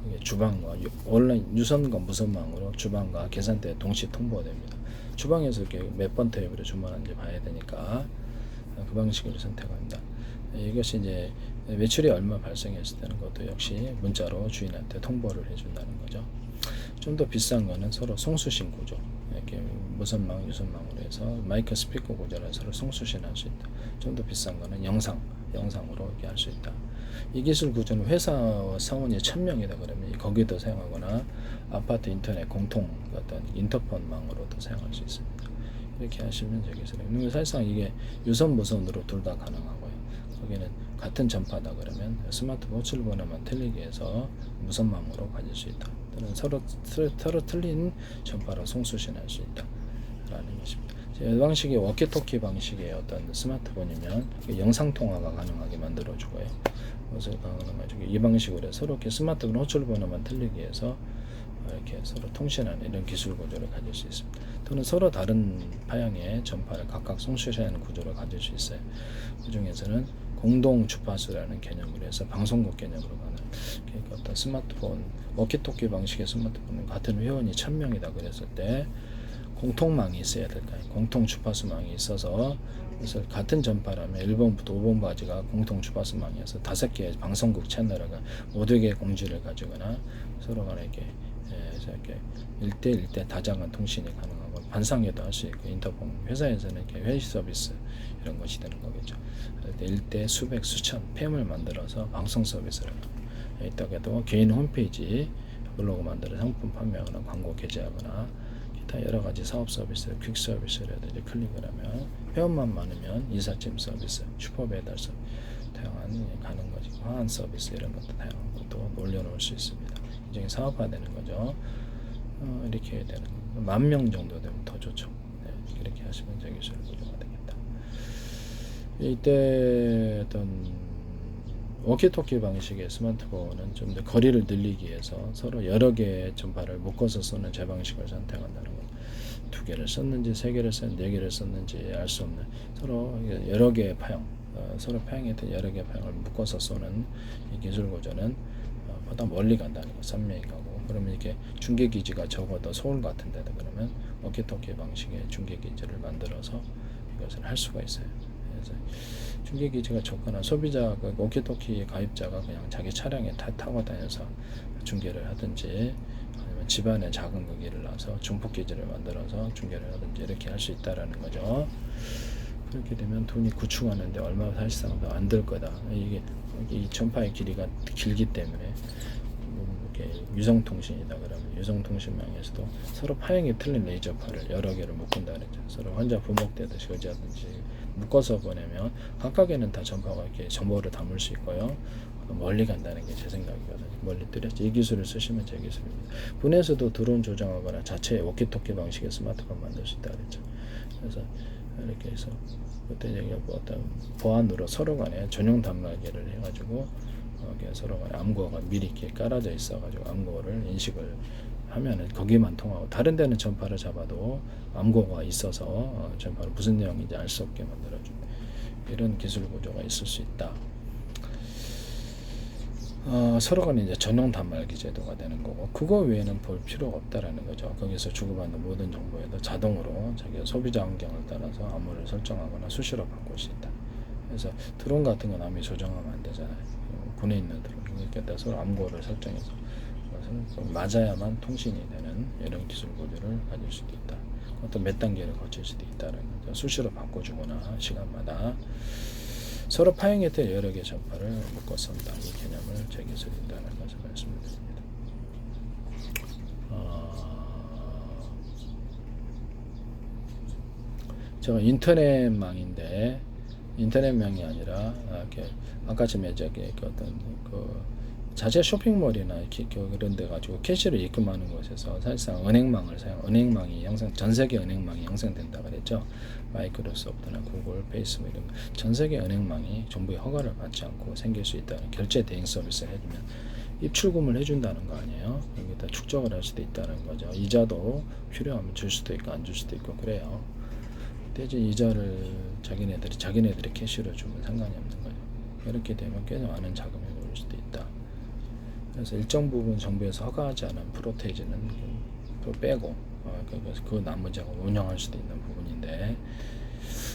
그게 주방과 온라인 유선과 무선망으로 주방과 계산대에 동시 통보됩니다. 주방에서 이렇게 몇 번 테이블에 주문하는지 봐야 되니까 그 방식으로 선택합니다. 이것이 이제 매출이 얼마 발생했을 때는 것도 역시 문자로 주인한테 통보를 해준다는 거죠. 좀 더 비싼 거는 서로 송수신 구조, 이렇게 무선망, 유선망으로 해서 마이크 스피커 구조를 서로 송수신할 수 있다. 좀 더 비싼 거는 영상으로 이렇게 할 수 있다. 이 기술 구조는 회사와 사원이 1000명이다 그러면 거기도 사용하거나 아파트 인터넷 공통 어떤 인터폰망으로도 사용할 수 있습니다. 이렇게 하시면 되겠어요. 사실상 이게 유선 무선으로 둘 다 가능하고요. 거기는 같은 전파다 그러면 스마트폰 호출 번호만 틀리게 해서 무선망으로 가질 수 있다. 또는 서로 틀린 전파로 송수신할 수 있다. 라는 것입니다. 이 방식이 워키토키 방식의 어떤 스마트폰이면 영상 통화가 가능하게 만들어주고요. 그것을 가능해가지고 이 방식으로 서로 이렇게 스마트폰 호출 번호만 틀리게 해서 이렇게 서로 통신하는 이런 기술 구조를 가질 수 있습니다. 또는 서로 다른 방향의 전파를 각각 송출하는 구조를 가질 수 있어요. 그 중에서는 공동 주파수라는 개념으로 해서 방송국 개념으로 가는 그러니까 어떤 스마트폰 워키토키 방식의 스마트폰은 같은 회원이 1000명이다 그랬을 때 공통망이 있어야 될까요? 공통 주파수망이 있어서 그래서 같은 전파라면 1번부터 5번까지가 공통 주파수망이어서 5개의 방송국 채널을 모두에게 공지를 가지거나 서로 간에 이렇게 1대1대 다장한 통신이 가능하고 반상회도 할 수 있고 인터폰 회사에서는 이렇게 회의 서비스 이런 것이 되는 거겠죠. 그럴 때 1대 수백 수천 팸을 만들어서 방송 서비스를 이따가도 개인 홈페이지 블로그 만들어 상품 판매하거나 광고 게재하거나 기타 여러 가지 사업 서비스, 퀵 서비스라든지 클릭을 하면 회원만 많으면 이삿짐 서비스, 슈퍼 배달 서비스 다양한 가는 거지. 화환 서비스 이런 것도 다양한 것도 올려놓을 수 있습니다. 이제 사업화되는 거죠. 이렇게 해야 되는 거예요. 10,000명 정도 되면 더 좋죠. 네, 이렇게 하시면 저 기술 구조가 되겠다. 이때 어떤 워키토키 방식의 스마트폰은 좀 더 거리를 늘리기 위해서 서로 여러 개의 전파를 묶어서 쓰는 제 방식을 선택한다는 것. 2개를 썼는지 3개를 썼는지 4개를 썼는지 알 수 없는 서로 여러 개의 파형, 서로 파형에 있던 여러 개의 파형을 묶어서 쏘는 이 기술 구조는 보다 멀리 간다는 거, 선명히 가고 그러면 이렇게 중계 기지가 적어도 서울 같은 데다 그러면 워키토키 방식의 중계 기지를 만들어서 이것을 할 수가 있어요. 그래서 중계 기지가 적거나 소비자가 워키토키 가입자가 그냥 자기 차량에 타고 다녀서 중계를 하든지 아니면 집안에 작은 거기를 놔서 중폭 기지를 만들어서 중계를 하든지 이렇게 할 수 있다라는 거죠. 그렇게 되면 돈이 구축하는데 얼마 사실상 더 안 들 거다. 이게 이 전파의 길이가 길기 때문에 이렇게 유성통신이다 그러면 유성통신망에서도 서로 파형이 틀린 레이저파를 여러 개를 묶은다 그랬죠. 서로 혼자 부목되듯이 의지하든지 묶어서 보내면 각각에는 다 전파가 이렇게 정보를 담을 수 있고요. 멀리 간다는 게 제 생각이거든요. 멀리 뜨렸죠. 이 기술을 쓰시면 제 기술입니다. 분에서도 드론 조정하거나 자체 워키토키 방식의 스마트폰 만들 수 있다 그랬죠. 그래서 이렇게 해서 그때 어떤 보안으로 서로 간에 전용 단말기를 해가지고 서로 간에 암호가 미리 이렇게 깔아져 있어가지고 암호를 인식을 하면은 거기만 통하고 다른 데는 전파를 잡아도 암호가 있어서 전파를 무슨 내용인지 알 수 없게 만들어주는 이런 기술 구조가 있을 수 있다. 서로 간에 이제 전용 단말기 제도가 되는 거고 그거 외에는 볼 필요가 없다라는 거죠. 거기서 주고받는 모든 정보에도 자동으로 자기 소비자 환경을 따라서 암호를 설정하거나 수시로 바꿀 수 있다. 그래서 드론 같은 건 암호 조정하면 안 되잖아요. 군에 있는 드론 그러니까 서로 암호를 설정해서 그것은 맞아야만 통신이 되는 이런 기술 구조를 가질 수도 있다. 어떤 몇 단계를 거칠 수도 있다라는 거죠. 수시로 바꿔주거나 시간마다 서로 파형했던 여러 개의 전파를 묶어 쓴다. 이 개념을 제 기술이라는 것을 말씀드립니다. 제가 인터넷망인데 인터넷망이 아니라 이렇게 아까 전에 저기 어떤 자체 쇼핑몰이나 그런 데 가지고 캐시를 입금하는 곳에서 사실상 은행망이 전 세계 은행망이 형성된다 그랬죠. 마이크로소프트나 구글, 페이스북 이런 전 세계 은행망이 정부의 허가를 받지 않고 생길 수 있다는 결제 대행 서비스를 해주면 입출금을 해준다는 거 아니에요. 여기다 축적을 할 수도 있다는 거죠. 이자도 필요하면 줄 수도 있고 안 줄 수도 있고 그래요. 대신 이자를 자기네들이 캐시로 주면 상관이 없는 거죠. 이렇게 되면 꽤 많은 자금이 모일 수도 있다. 그래서 일정 부분 정부에서 허가하지 않은 프로테이지는 빼고 그 나머지하고 운영할 수도 있는 부분인데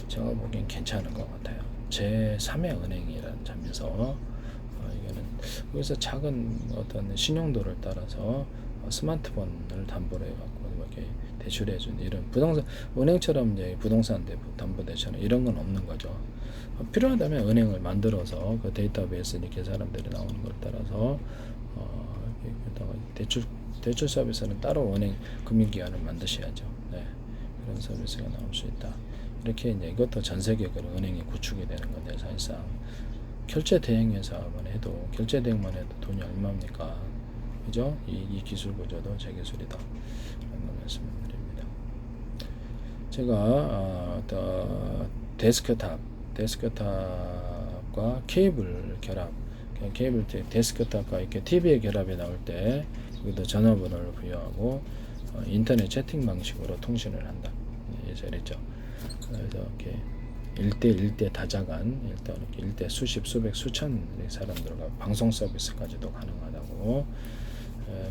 제가 보기엔 괜찮은 것 같아요. 제3의 은행이라는 점에서 이거는 여기서 작은 어떤 신용도를 따라서 스마트폰을 담보로 해갖고 이렇게 대출해준 이런 부동산 은행처럼 이제 부동산 담보 대출 이런 건 없는 거죠. 필요하다면 은행을 만들어서 그 데이터베이스 이렇게 사람들이 나오는 걸 따라서 대출 서비스는 따로 은행 금융기관을 만드셔야죠. 네, 그런 서비스가 나올 수 있다. 이렇게 이제 이것도 전 세계적으로 은행이 구축이 되는 건데 사실상 결제 대행회사만 해도 결제 대행만 해도 돈이 얼마입니까? 그죠? 이 기술 구조도 제 기술이다. 라는 걸 말씀을 드립니다. 제가 데스크탑과 케이블 결합, 케이블 데스크탑과 이렇게 TV의 결합이 나올 때 여기도 전화번호를 부여하고 인터넷 채팅 방식으로 통신을 한다. 예전에 했죠. 그래서 이렇게 1대1대 다자간 일단 이렇게 1대 수십 수백 수천 사람들과 방송 서비스까지도 가능하다고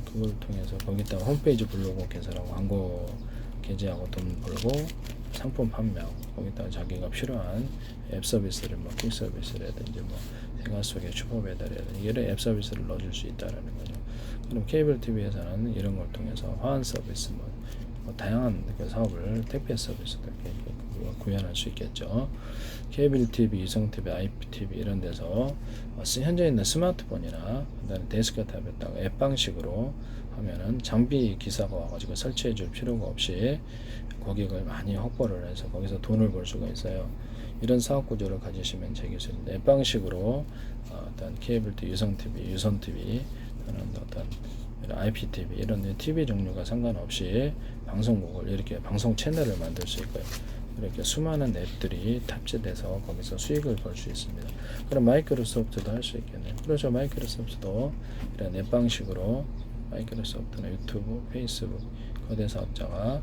그걸 통해서 거기다가 홈페이지 블로그 개설하고 광고 게재하고 돈 벌고 상품 판매하고 거기다가 자기가 필요한 앱 서비스를 뭐 퀵 서비스라든지 뭐 생활 속의 슈퍼 배달이라든지 이런 앱 서비스를 넣어줄 수 있다라는 거죠. 그럼 케이블 TV에서는 이런 걸 통해서 화환 서비스 뭐 다양한 그 사업을 택배 서비스도 이렇게 구현할 수 있겠죠. 케이블 TV, 유성 TV, IPTV 이런 데서 현재 있는 스마트폰이나 그다음에 데스크탑에다가 앱 방식으로 하면은 장비 기사가 와가지고 설치해 줄 필요가 없이 고객을 많이 확보를 해서 거기서 돈을 벌 수가 있어요. 이런 사업 구조를 가지시면 제 기술인데 앱 방식으로 어떤 케이블 TV, 유성 TV, 유선 TV 또는 어떤 IPTV 이런 TV 종류가 상관없이 방송국을 이렇게 방송 채널을 만들 수 있고요. 이렇게 수많은 앱들이 탑재돼서 거기서 수익을 벌 수 있습니다. 그럼 마이크로소프트도 할 수 있겠네요. 그렇죠. 마이크로소프트도 이런 앱 방식으로 마이크로소프트나 유튜브, 페이스북 거대 사업자가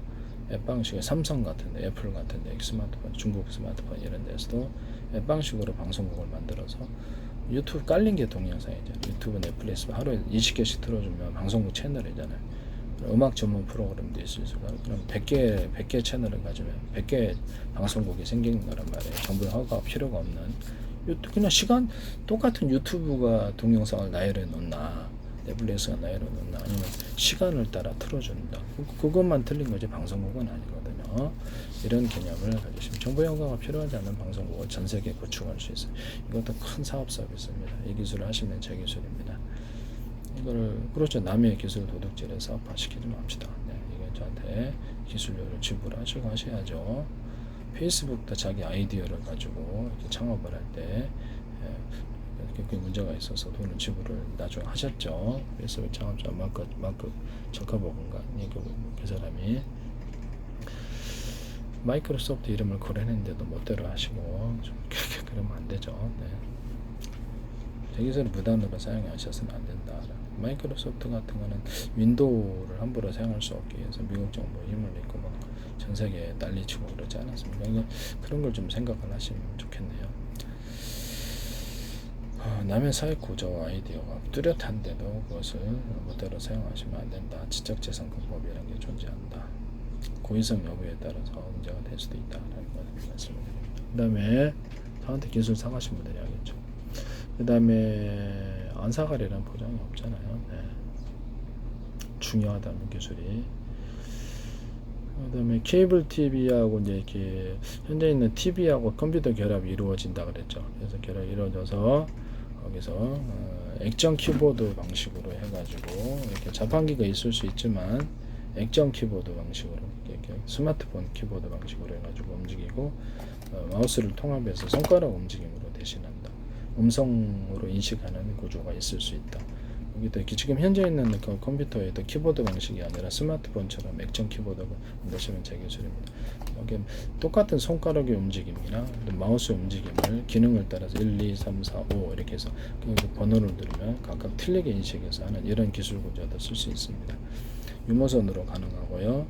앱 방식의 삼성 같은데, 애플 같은데, 스마트폰, 중국 스마트폰 이런 데서도 앱 방식으로 방송국을 만들어서 유튜브 깔린 게 동영상이죠. 유튜브, 넷플릭스 하루에 20개씩 틀어주면 방송국 채널이잖아요. 음악 전문 프로그램도 있을 수가. 그럼 100개 채널을 가지면 100개 방송국이 생기는 거란 말이에요. 정부의 허가가 필요가 없는. 그냥 똑같은 유튜브가 동영상을 나열해 놓나, 넷플릭스가 나열해 놓나, 아니면 시간을 따라 틀어준다. 그것만 틀린 거지 방송국은 아니거든요. 이런 개념을 가지시면 정부의 허가가 필요하지 않는 방송국을 전 세계에 구축할 수 있어요. 이것도 큰 사업 서비스입니다. 이 기술을 하시면 제 기술입니다. 이거를 그렇죠. 남의 기술 도둑질에 사업화시키지 맙시다. 네, 이게 저한테 기술료를 지불하시고 하셔야죠. 페이스북도 자기 아이디어를 가지고 이렇게 창업을 할 때 그 문제가 있어서 돈을 지불을 나중에 하셨죠. 페이스북 창업자 마크 저커버그인가 그 사람이 마이크로소프트 이름을 거래했는데도 멋대로 하시고 좀 그러면 안 되죠. 네. 제 기술을 무단으로 사용하셔서는 안 된다. 마이크로소프트 같은 거는 윈도우를 함부로 사용할 수 없게 해서 미국 정부 힘을 내고 막 전 세계에 난리치고 그러지 않았습니까? 그런 걸 좀 생각을 하시면 좋겠네요. 남의 사회 구조 아이디어가 뚜렷한데도 그것을 멋대로 사용하시면 안 된다. 지적재산권법이라는 게 존재한다. 고의성 여부에 따라서 문제가 될 수도 있다라는 걸 말씀을 드립니다. 그 다음에 저한테 기술 사가신 분들이 알겠죠. 그 다음에 안 사가리라는 보장이 없잖아요. 네. 중요하다는 기술이. 그 다음에 케이블 TV하고 이제 이렇게 현재 있는 TV하고 컴퓨터 결합이 이루어진다 그랬죠. 그래서 결합이 이루어져서 거기서 액정 키보드 방식으로 해가지고 이렇게 자판기가 있을 수 있지만 액정 키보드 방식으로 이렇게 스마트폰 키보드 방식으로 해가지고 움직이고 마우스를 통합해서 손가락 움직임으로 대신한다. 음성으로 인식하는 구조가 있을 수 있다. 여기도 지금 현재 있는 그 컴퓨터에도 키보드 방식이 아니라 스마트폰처럼 액정 키보드가 만드시면 제 기술입니다. 여기 똑같은 손가락의 움직임이나 마우스 움직임을 기능을 따라서 1, 2, 3, 4, 5 이렇게 해서 번호를 누르면 각각 틀리게 인식해서 하는 이런 기술 구조도 쓸 수 있습니다. 유무선으로 가능하고요.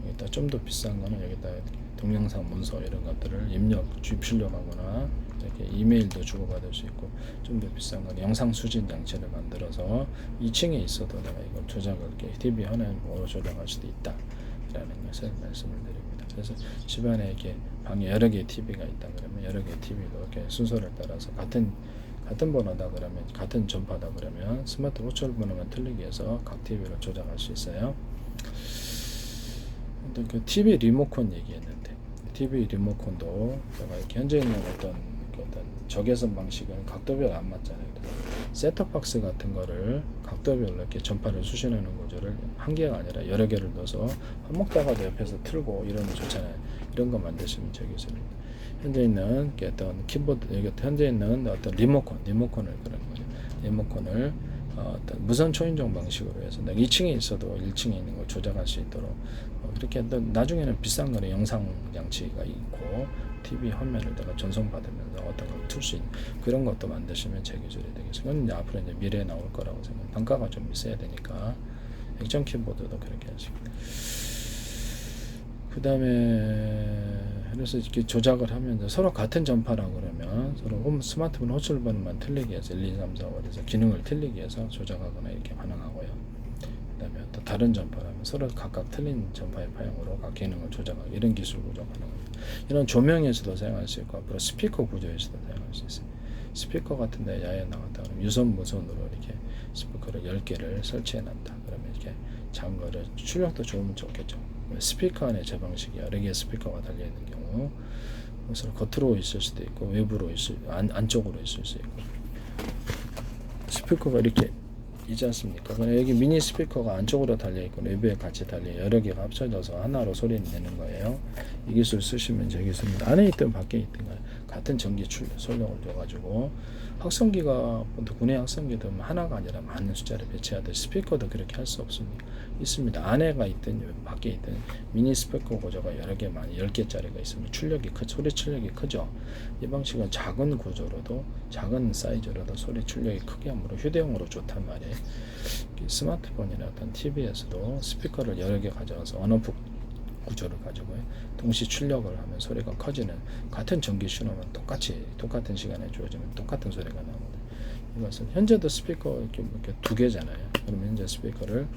여기다 좀 더 비싼 거는 여기다 동영상 문서 이런 것들을 출력하거나 이렇게 이메일도 주고받을 수 있고, 좀 더 비싼 건 영상 수진 장치를 만들어서 2층에 있어도 내가 이걸 조작할 게 TV 화면으로 조작할 수도 있다 라는 것을 말씀을 드립니다. 그래서 집안에 이렇게 방에 여러 개의 TV가 있다 그러면 여러 개의 TV도 이렇게 순서를 따라서 같은 번호다 그러면, 같은 전파다 그러면 스마트 호출 번호만 틀리게 해서 각 TV를 조작할 수 있어요. 근데 그 TV 리모컨 얘기했는데, TV 리모컨도 제가 이렇게 현재 있는 어떤 적외선 방식은 각도별 안 맞잖아요. 그래서 셋톱박스 같은 거를 각도별로 이렇게 전파를 수신하는 구조를 한 개가 아니라 여러 개를 넣어서 밥 먹다가도 옆에서 틀고 이러면 좋잖아요. 이런 거 만드시면 되겠습니다. 현재 있는 어떤 키보드, 여기 현재 있는 어떤 리모컨을 그런 거죠. 리모컨을 어떤 무선 초인종 방식으로 해서 내가 2층에 있어도 1층에 있는 걸 조작할 수 있도록 이렇게 나중에는 비싼 거는 영상 장치가 있고 TV 화면을 내가 전송받으면서 어떤 걸 틀 수 있는 그런 것도 만드시면 제 기술이 되겠습니다. 이건 앞으로 이제 미래에 나올 거라고 생각합니다. 단가가 좀 있어야 되니까 액정 키보드도 그렇게 하시고, 그 다음에 그래서 이렇게 조작을 하면서 서로 같은 전파라고 그러면 서로 스마트폰 호출 번호만 틀리게 해서 1, 2, 3, 4, 5에서 기능을 틀리게 해서 조작하거나 이렇게 가능하고요. 그 다음에 또 다른 전파라면 서로 각각 틀린 전파의 파형으로 각 기능을 조작하고 이런 기술 구조가 가능합니다. 이런 조명에서도 사용할 수 있고 앞으로 스피커 구조에서도 사용할 수 있어요. 스피커 같은 데 야외에 나갔다 그러면 유선 무선으로 이렇게 스피커를 10개를 설치해 놨다 그러면 이렇게 작은 거를 출력도 좋으면 좋겠죠. 스피커 안에 제 방식이 여러 개의 스피커가 달려 있는 경우, 그래서 겉으로 있을 수도 있고 외부로 안쪽으로 있을 수 있고, 스피커가 이렇게 있지 않습니까? 그럼 여기 미니 스피커가 안쪽으로 달려 있고 외부에 같이 달려 여러 개가 합쳐져서 하나로 소리를 내는 거예요. 이 기술 쓰시면 제 기술입니다. 안에 있든 밖에 있든 같은 전기 출력을 줘가지고 확성기가 군의 확성기도 하나가 아니라 많은 숫자를 배치하듯이 스피커도 그렇게 할 수 있습니다. 안에가 있든 밖에 있든 미니 스피커 구조가 여러 개 많이 10개짜리가 있으면 소리 출력이 크죠. 이 방식은 작은 구조로도 작은 사이즈로도 소리 출력이 크게 함으로 휴대용으로 좋단 말이에요. 스마트폰이나 어떤 TV에서도 스피커를 여러 개 가져와서 언오프 구조를 가지고 동시 출력을 하면 소리가 커지는, 같은 전기 신호만 똑같은 시간에 주어지면 똑같은 소리가 나오거든요. 이것은 현재도 스피커 이렇게 2개잖아요. 그러면 현재 스피커를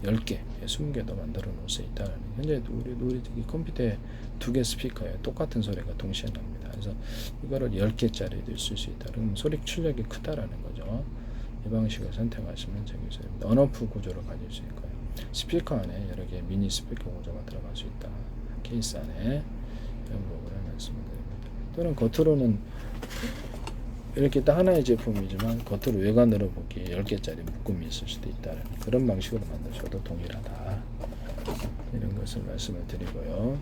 10개, 20개도 만들어 놓을 수 있다는, 현재 우리 컴퓨터에 2개 스피커에 똑같은 소리가 동시에 납니다. 그래서 이거를 10개짜리도 있을 수 있다. 그러면 소리 출력이 크다라는 거죠. 이 방식을 선택하시면 되겠습니다. 언오프 구조를 가질 수 있고요. 스피커 안에 여러 개의 미니 스피커 구조가 들어갈 수 있다. 케이스 안에 이런 부분을 말씀드립니다. 또는 겉으로는 이렇게 딱 하나의 제품이지만 겉으로 외관으로 보기에 10개짜리 묶음이 있을 수도 있다는 그런 방식으로 만드셔도 동일하다. 이런 것을 말씀을 드리고요.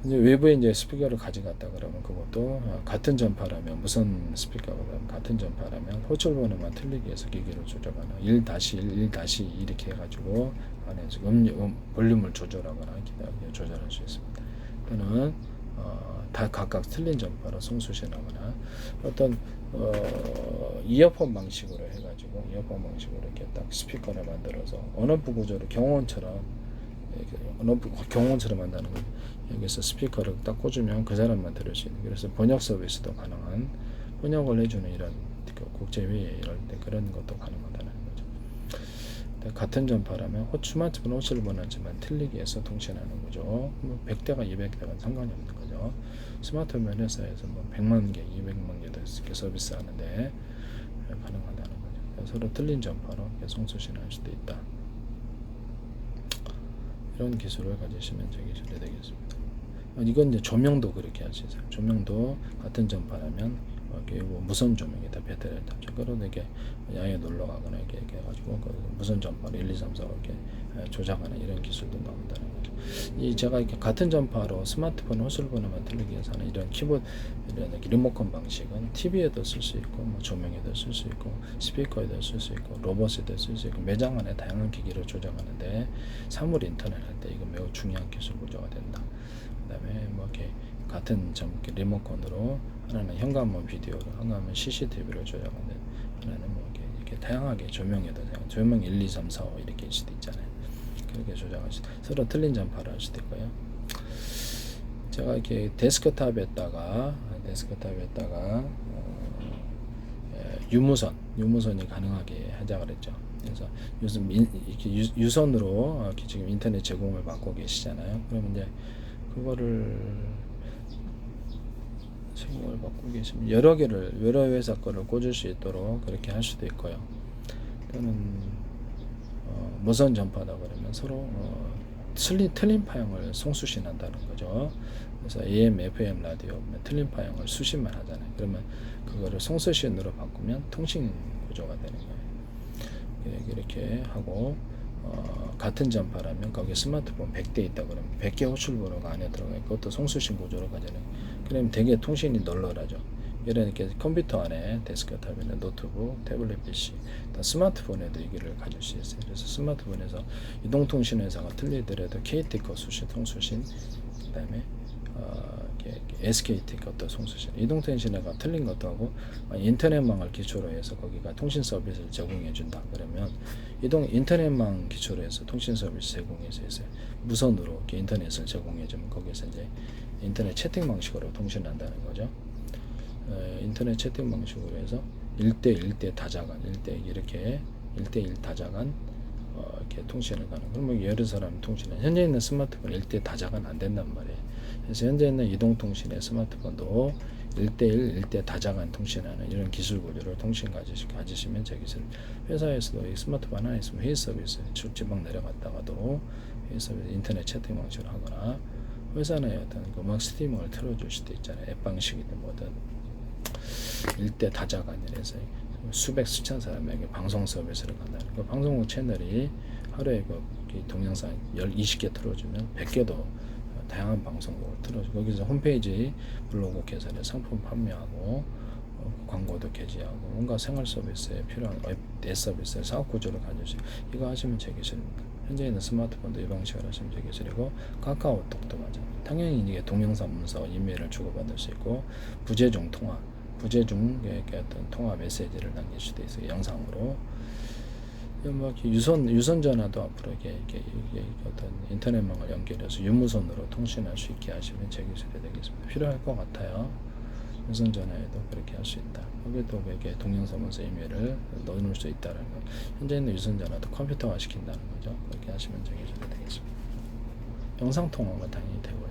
이제 외부에 이제 스피커를 가져갔다 그러면 그것도 같은 전파라면, 무선 스피커가 같은 전파라면 호출 번호만 틀리게 해서 기기를 조절하는 1-1, 1-2 이렇게 해가지고 안에서 볼륨을 조절하거나 조절할 수 있습니다. 또는 다 각각 틀린 전파로 송수신하거나 어떤 이어폰 방식으로 해가지고 이렇게 딱 스피커를 만들어서 언오프 구조를 경호원처럼 한다는 거예요. 여기서 스피커를 딱 꽂으면 그 사람만 들을 수 있는, 그래서 번역 서비스도 가능한, 번역을 해주는 이런 국제회의 이럴 때 그런 것도 가능하다는 거죠. 같은 전파라면 스마트폰 호출을 원하지만 틀리게 해서 통신하는 거죠. 100대가 200대가 상관이 없는 거죠. 스마트폰 회사에서 100만 개, 200만 개도 이렇게 서비스하는데 가능하다는 거죠. 서로 틀린 전파로 송수신할 수도 있다. 이런 기술을 가지시면 제 기술이 되겠습니다. 이건 이제 조명도 그렇게 할 수 있어요. 조명도 같은 전파라면 무선 조명에다 배터리를 탑죠. 그러다 이렇게 야외에 놀러 가거나 이렇게 해가지고 무선 전파를 1, 2, 3, 4 이렇게 조작하는 이런 기술도 나온다는 거죠. 제가 이렇게 같은 전파로 스마트폰 호출 번호만 틀리기 위해서는 이런 키보드 이런 리모컨 방식은 TV에도 쓸 수 있고 뭐 조명에도 쓸 수 있고 스피커에도 쓸 수 있고 로봇에도 쓸 수 있고 매장 안에 다양한 기기를 조정하는데 사물 인터넷 할 때 이거 매우 중요한 기술 구조가 된다. 그다음에 뭐 이렇게 같은 이렇게 리모컨으로 하나는 현관문 비디오를, 하나는 CCTV를 조정하는, 하나는 뭐 이렇게 다양하게 조명에도 조명 1, 2, 3, 4, 5 이렇게 일 수도 있잖아요. 그렇게 조정할 수, 서로 틀린 전파를 할 수도 있고요. 제가 이렇게 데스크탑에다가 유무선이 가능하게 하자 그랬죠. 그래서 요즘 이렇게 유선으로 이렇게 지금 인터넷 제공을 받고 계시잖아요. 그러면 이제 그거를 제공을 받고 계시면 여러 회사 거를 꽂을 수 있도록 그렇게 할 수도 있고요. 또는 무선 전파다 그러면 서로 틀린 파형을 송수신한다는 거죠. 그래서 AM, FM 라디오 틀린 파형을 수신만 하잖아요. 그러면 그거를 송수신으로 바꾸면 통신 구조가 되는 거예요. 이렇게 하고 같은 전파라면 거기에 스마트폰 100대 있다 그러면 100개 호출 번호가 안에 들어가 있고 그것도 송수신 구조로 가잖아요. 그러면 되게 통신이 널널하죠. 이렇게 컴퓨터 안에 데스크탑이나 노트북, 태블릿 PC, 스마트폰에도 이기를 가질 수 있어요. 그래서 스마트폰에서 이동통신회사가 틀리더라도 KT 거 송수신, 그다음에 SKT 것도 송수신, 이동통신회가 틀린 것도 하고 인터넷망을 기초로 해서 거기가 통신 서비스를 제공해 준다. 그러면 인터넷망 기초로 해서 통신 서비스 제공해서 있어요. 무선으로 이렇게 인터넷을 제공해 주면 거기서 이제 인터넷 채팅 방식으로 통신한다는 거죠. 인터넷 채팅 방식으로 해서 1대1대 다자간 1대1 다자간 이렇게 통신을 가는. 그러면 여러 사람 통신은 현재 있는 스마트폰 1대 다자간 안 된단 말이에요. 그래서 현재 있는 이동통신의 스마트폰도 1대1 1대 다자간 통신하는 이런 기술 구조를 통신 가지시면 제 기술. 회사에서도 이 스마트폰 하나 있으면 회의 서비스 지방 내려갔다가도 회의 서비스 인터넷 채팅 방식으로 하거나, 회사내 어떤 음악 스트리밍을 틀어줄 수도 있잖아요. 앱 방식이든 뭐든 1대 다자간이라서 수백 수천 사람에게 방송 서비스를 간다는 그 방송국 채널이 하루에 그 동영상 20개 틀어주면 100개도 다양한 방송국을 틀어주고 거기서 홈페이지 블로그 개설해 상품 판매하고 광고도 게시하고 뭔가 생활 서비스에 필요한 앱 서비스의 사업 구조를 가질 수 있어요. 이거 하시면 제 기술입니다. 현재 있는 스마트폰도 이 방식을 하시면 제 기술이고 카카오톡도 맞아. 당연히 이게 동영상, 문서, 이메일을 주고받을 수 있고 부재중 어떤 통화 메시지를 남길 수도 있어요. 영상으로. 뭐 유선 전화도 앞으로 이게 어떤 인터넷망을 연결해서 유무선으로 통신할 수 있게 하시면 제 기술이 되겠습니다. 필요할 것 같아요. 유선 전화에도 그렇게 할 수 있다. 거기도 이렇게 동영상, 문서, 이메일을 넣어놓을 수 있다는 거. 현재 있는 유선 전화도 컴퓨터화 시킨다는 거죠. 그렇게 하시면 제 기술이 되겠습니다. 영상 통화가 당연히 되고요.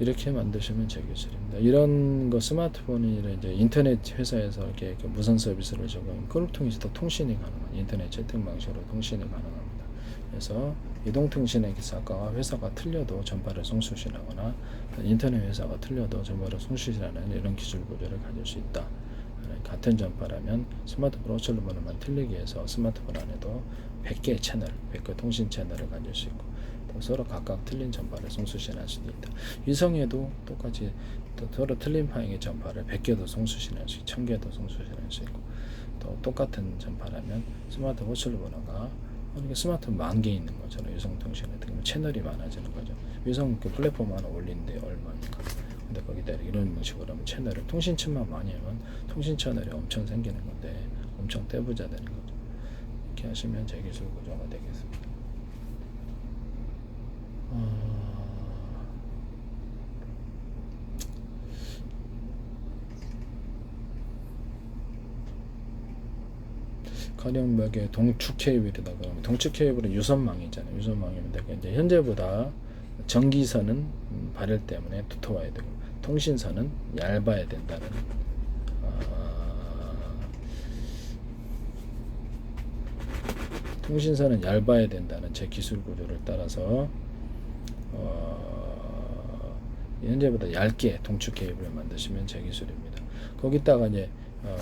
이렇게 만드시면 제 기술입니다. 이런 거 스마트폰이 이제 인터넷 회사에서 이렇게 무선 서비스를 제공하면 그걸 통해서도 통신이 가능한 인터넷 채팅 방식으로 통신이 가능합니다. 그래서 이동통신의 기사가 회사가 틀려도 전파를 송수신하거나 인터넷 회사가 틀려도 전파를 송수신하는 이런 기술 구조를 가질 수 있다. 같은 전파라면 스마트폰 호출 번호만 틀리게 해서 스마트폰 안에도 100개의 채널, 100개 통신 채널을 가질 수 있고 또 서로 각각 틀린 전파를 송수신할 수도 있다. 위성에도 똑같이 또 서로 틀린 파형의 전파를 100개도 송수신할 수 있고 1000개도 송수신할 수 있고 또 똑같은 전파라면 스마트 호출 번호가 스마트폰 10,000개 있는 것처럼 위성통신에 들면 채널이 많아지는 거죠. 위성 그 플랫폼 하나 올리는데 얼마니까. 근데 거기다 이런 방식으로 하면 채널을 통신층만 많이 하면 통신 채널이 엄청 생기는 건데 엄청 떼부자 되는 거죠. 이렇게 하시면 제 기술 구조가 되겠습니다. 가령 몇개 동축 케이블이다 그러면 동축 케이블은 유선망이잖아요. 유선망인데 이제 현재보다 전기선은 발열 때문에 두터워야 되고 통신선은 얇아야 된다는 통신선은 얇아야 된다는 제 기술 구조를 따라서 현재보다 얇게 동축 케이블을 만드시면 제 기술입니다. 거기다가 이제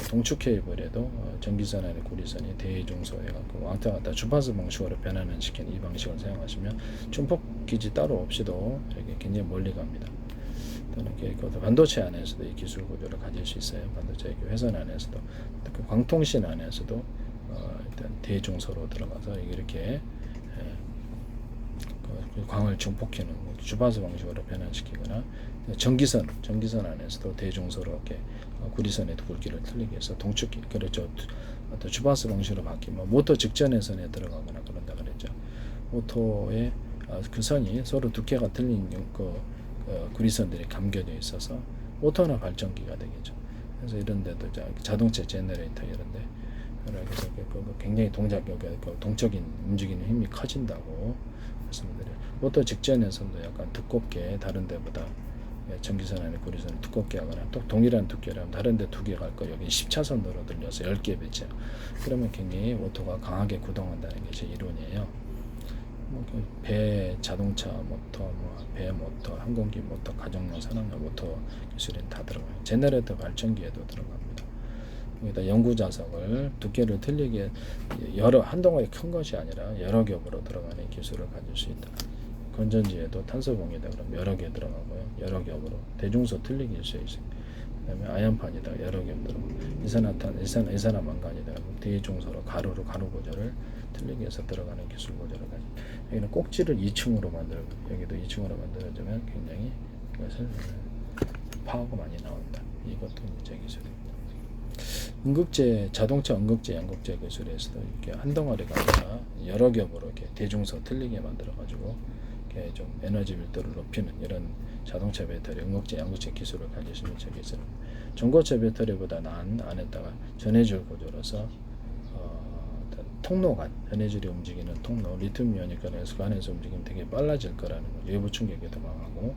동축 케이블에도 전기선 안에 구리선이 대중소 해갖고 왔다 갔다 주파수 방식으로 변환을 시키는 이 방식을 사용하시면 중폭 기지 따로 없이도 이렇게 굉장히 멀리 갑니다. 또는 반도체 안에서도 이 기술 구조를 가질 수 있어요. 반도체 회선 안에서도, 그 광통신 안에서도 일단 대중소로 들어가서 이렇게 광을 중폭키는 주파수 방식으로 변환시키거나, 전기선 안에서도 대중소로 이렇게 구리선의 굵기를 틀리게 해서 동축기, 그렇죠. 어떤 주파수 방식으로 바뀌면 모터 직전선에 들어가거나 그런다 그랬죠. 모터의 그 선이 서로 두께가 틀린 구리선들이 감겨져 있어서 모터나 발전기가 되겠죠. 그래서 이런 데도 자동차 제너레이터 이런데, 그래서 굉장히 동적인 움직이는 힘이 커진다고 말씀드려요. 모터 직전에서도 약간 두껍게, 다른 데보다 전기선 안에 구리선을 두껍게 하거나, 또 동일한 두께라면 다른 데 2개 갈 거 여기 10차선으로 들려서 10개 배치, 그러면 굉장히 모터가 강하게 구동한다는 게 제 이론이에요. 배, 자동차 모터, 배 모터, 항공기 모터, 가정용, 산업용 모터 기술이 다 들어가요. 제너레이터 발전기에도 들어갑니다. 여기다 연구 자석을 두께를 틀리게 한 덩어리 큰 것이 아니라 여러 겹으로 들어가는 기술을 가질 수 있다. 건전지에도 탄소봉이다 그러면 여러 개 들어가고요. 여러 겹으로 대중소 틀리게 할 수 있어요. 그다음에 아연판이다 여러 겹 들어가고, 이산화탄 대중소로 가로 구조를 틀리게 해서 들어가는 기술 구조를 가지고, 여기는 꼭지를 2층으로 만들고 여기도 2층으로 만들어주면 굉장히 이것을 파워가 많이 나온다. 이것도 제 기술입니다. 자동차 음극재, 양극재 기술에서도 이렇게 한 덩어리가 아니라 여러 겹으로 이렇게 대중소 틀리게 만들어가지고 이렇게 좀 에너지 밀도를 높이는 이런 자동차 배터리, 음극재, 양극재 기술을 가지시면 제 기술입니다. 전고체 배터리보다 나은 안에다가 전해질 구조로서 통로간, 전해질이 움직이는 통로, 리튬이오니까 그 안에서 움직이면 되게 빨라질 거라는 거, 외부 충격이 더 강하고,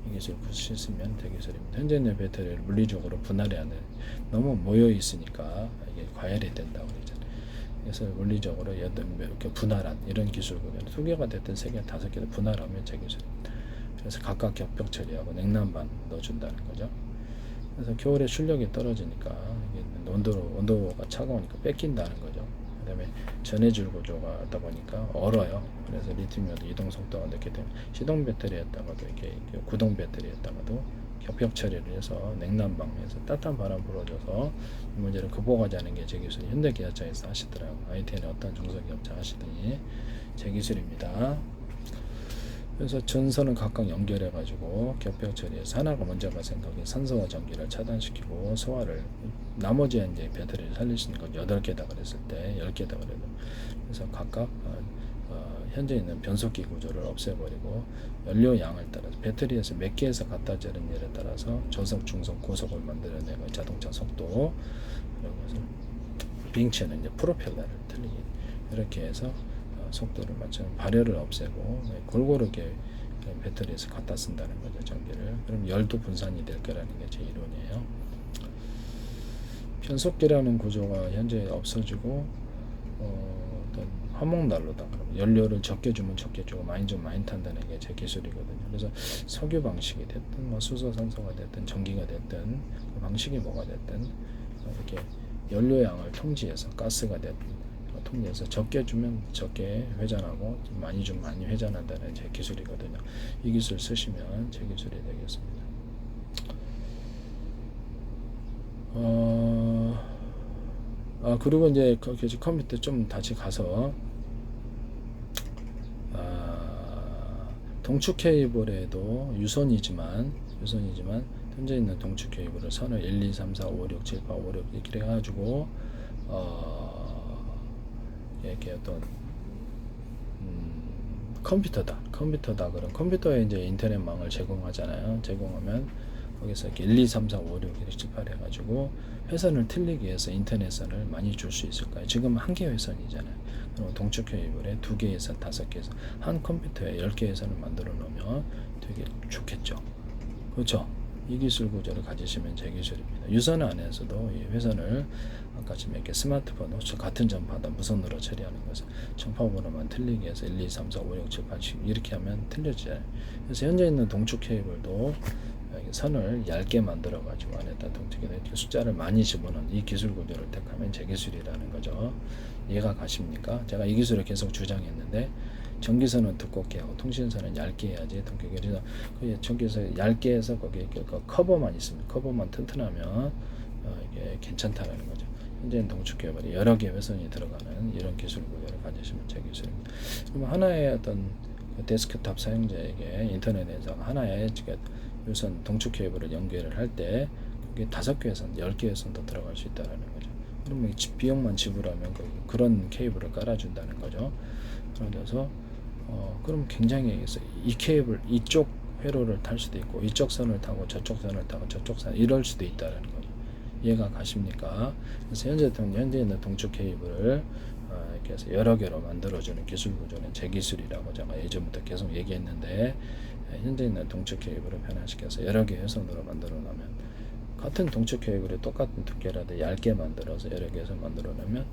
이 기술 쓰시면 되 기술입니다. 현재 있는 배터리를 물리적으로 분할이 안 돼, 너무 모여 있으니까 이게 과열이 된다고 그러잖아요. 그래서 물리적으로 이렇게 분할한 이런 기술거든요. 2개가 됐든 3개, 5개를 분할하면 제 기술입니다. 그래서 각각 겹벽 처리하고 냉난방 넣어준다는 거죠. 그래서 겨울에 출력이 떨어지니까 이게 온도가 차가우니까 뺏긴다는 거죠. 그다음에 전해질 구조가 하다 보니까 얼어요. 그래서 리튬이온도 이동 속도가 늦게 되면 시동 배터리였다가도 이렇게 구동 배터리였다가도 겹벽 처리를 해서 냉난방에서 따뜻한 바람 불어줘서 이 문제를 극복하자는 게 제 기술이 현대기아차에서 하시더라고요. ITN의 어떤 중소기업자 하시더니 제 기술입니다. 그래서 전선을 각각 연결해 가지고 겹벽 처리해서 하나가 문제가 생각해 산소와 전기를 차단시키고 소화를, 나머지 이제 배터리를 살릴 수 있는 건 8개다 그랬을 때 10개다 그래도, 그래서 각각 현재 있는 변속기 구조를 없애버리고 연료 양을 따라서 배터리에서 몇 개에서 갖다 재는 일에 따라서 저속, 중속, 고속을 만들어내고 자동차 속도, 그리고 빙체는 이제 프로펠러를 틀리게 이렇게 해서 속도를 맞춰 발열을 없애고 골고루 이렇게 배터리에서 갖다 쓴다는 거죠, 전기를. 그럼 열도 분산이 될 거라는 게 제 이론이에요. 변속기라는 구조가 현재 없어지고 어떤 화목난로다. 연료를 적게 주면 적게 주고 많이 주면 많이 탄다는 게 제 기술이거든요. 그래서 석유 방식이 됐든 수소, 산소가 됐든 전기가 됐든 그 방식이 뭐가 됐든 이렇게 연료양을 통제해서 가스가 됐든 통제해서 적게 주면 적게 회전하고 많이 주면 많이 회전한다는 제 기술이거든요. 이 기술 쓰시면 제 기술이 되겠습니다. 그리고 이제 컴퓨터 좀 다시 가서 동축 케이블에도 유선이지만 현재 있는 동축 케이블을 선을 1, 2, 3, 4, 5, 6, 7, 8, 5, 6 이렇게 해가지고 이렇게 어떤 컴퓨터다 그런 컴퓨터에 이제 인터넷망을 제공하잖아요. 제공하면 거기서 이렇게 1, 2, 3, 4, 5, 6 이렇게 7, 8 해가지고 회선을 틀리게 해서 인터넷선을 많이 줄 수 있을까요? 지금 1개 회선이잖아요. 그럼 동축 케이블에 2개에서 5개에서 한 컴퓨터에 10개 회선을 만들어 놓으면 되게 좋겠죠. 그렇죠? 이 기술 구조를 가지시면 제 기술입니다. 유선 안에서도 이 회선을 아까처럼 이렇게 스마트폰 같은 전파다 무선으로 처리하는 것은 전파번호만 틀리게 해서 1, 2, 3, 4, 5, 6, 7, 8, 10 이렇게 하면 틀려지잖아요. 그래서 현재 있는 동축 케이블도 선을 얇게 만들어 가지고 안에다 동축에 숫자를 많이 집어넣는 이 기술 구조를 택하면 제 기술이라는 거죠. 이해가 가십니까? 제가 이 기술을 계속 주장했는데 전기선은 두껍게 하고 통신선은 얇게 해야지. 그래서 전기선 얇게 해서 거기에 커버만 있으면 커버만 튼튼하면 이게 괜찮다라는 거죠. 현재는 동축 케이블이 여러 개 회선이 들어가는 이런 기술 구조를 가지시면 제 기술입니다. 그럼 하나의 어떤 데스크탑 사용자에게 인터넷에서 하나의 유선 동축 케이블을 연결을 할 때 그게 5개 회선, 10개 회선도 들어갈 수 있다는 거죠. 그러면 비용만 지불하면 그런 케이블을 깔아준다는 거죠. 그래서 그럼 굉장히 이 케이블 이쪽 회로를 탈 수도 있고 이쪽 선을 타고 저쪽 선을 타고 저쪽 선 이럴 수도 있다는 거죠. 이해가 가십니까? 그래서 현재 있는 동축 케이블을 이렇게 해서 여러 개로 만들어주는 기술 구조는 제 기술이라고 제가 예전부터 계속 얘기했는데 현재 있는 동축 케이블을 변화시켜서 여러 개 회선으로 만들어 놓으면 같은 동축 케이블이 똑같은 두께라도 얇게 만들어서 여러 개에서 만들어 놓으면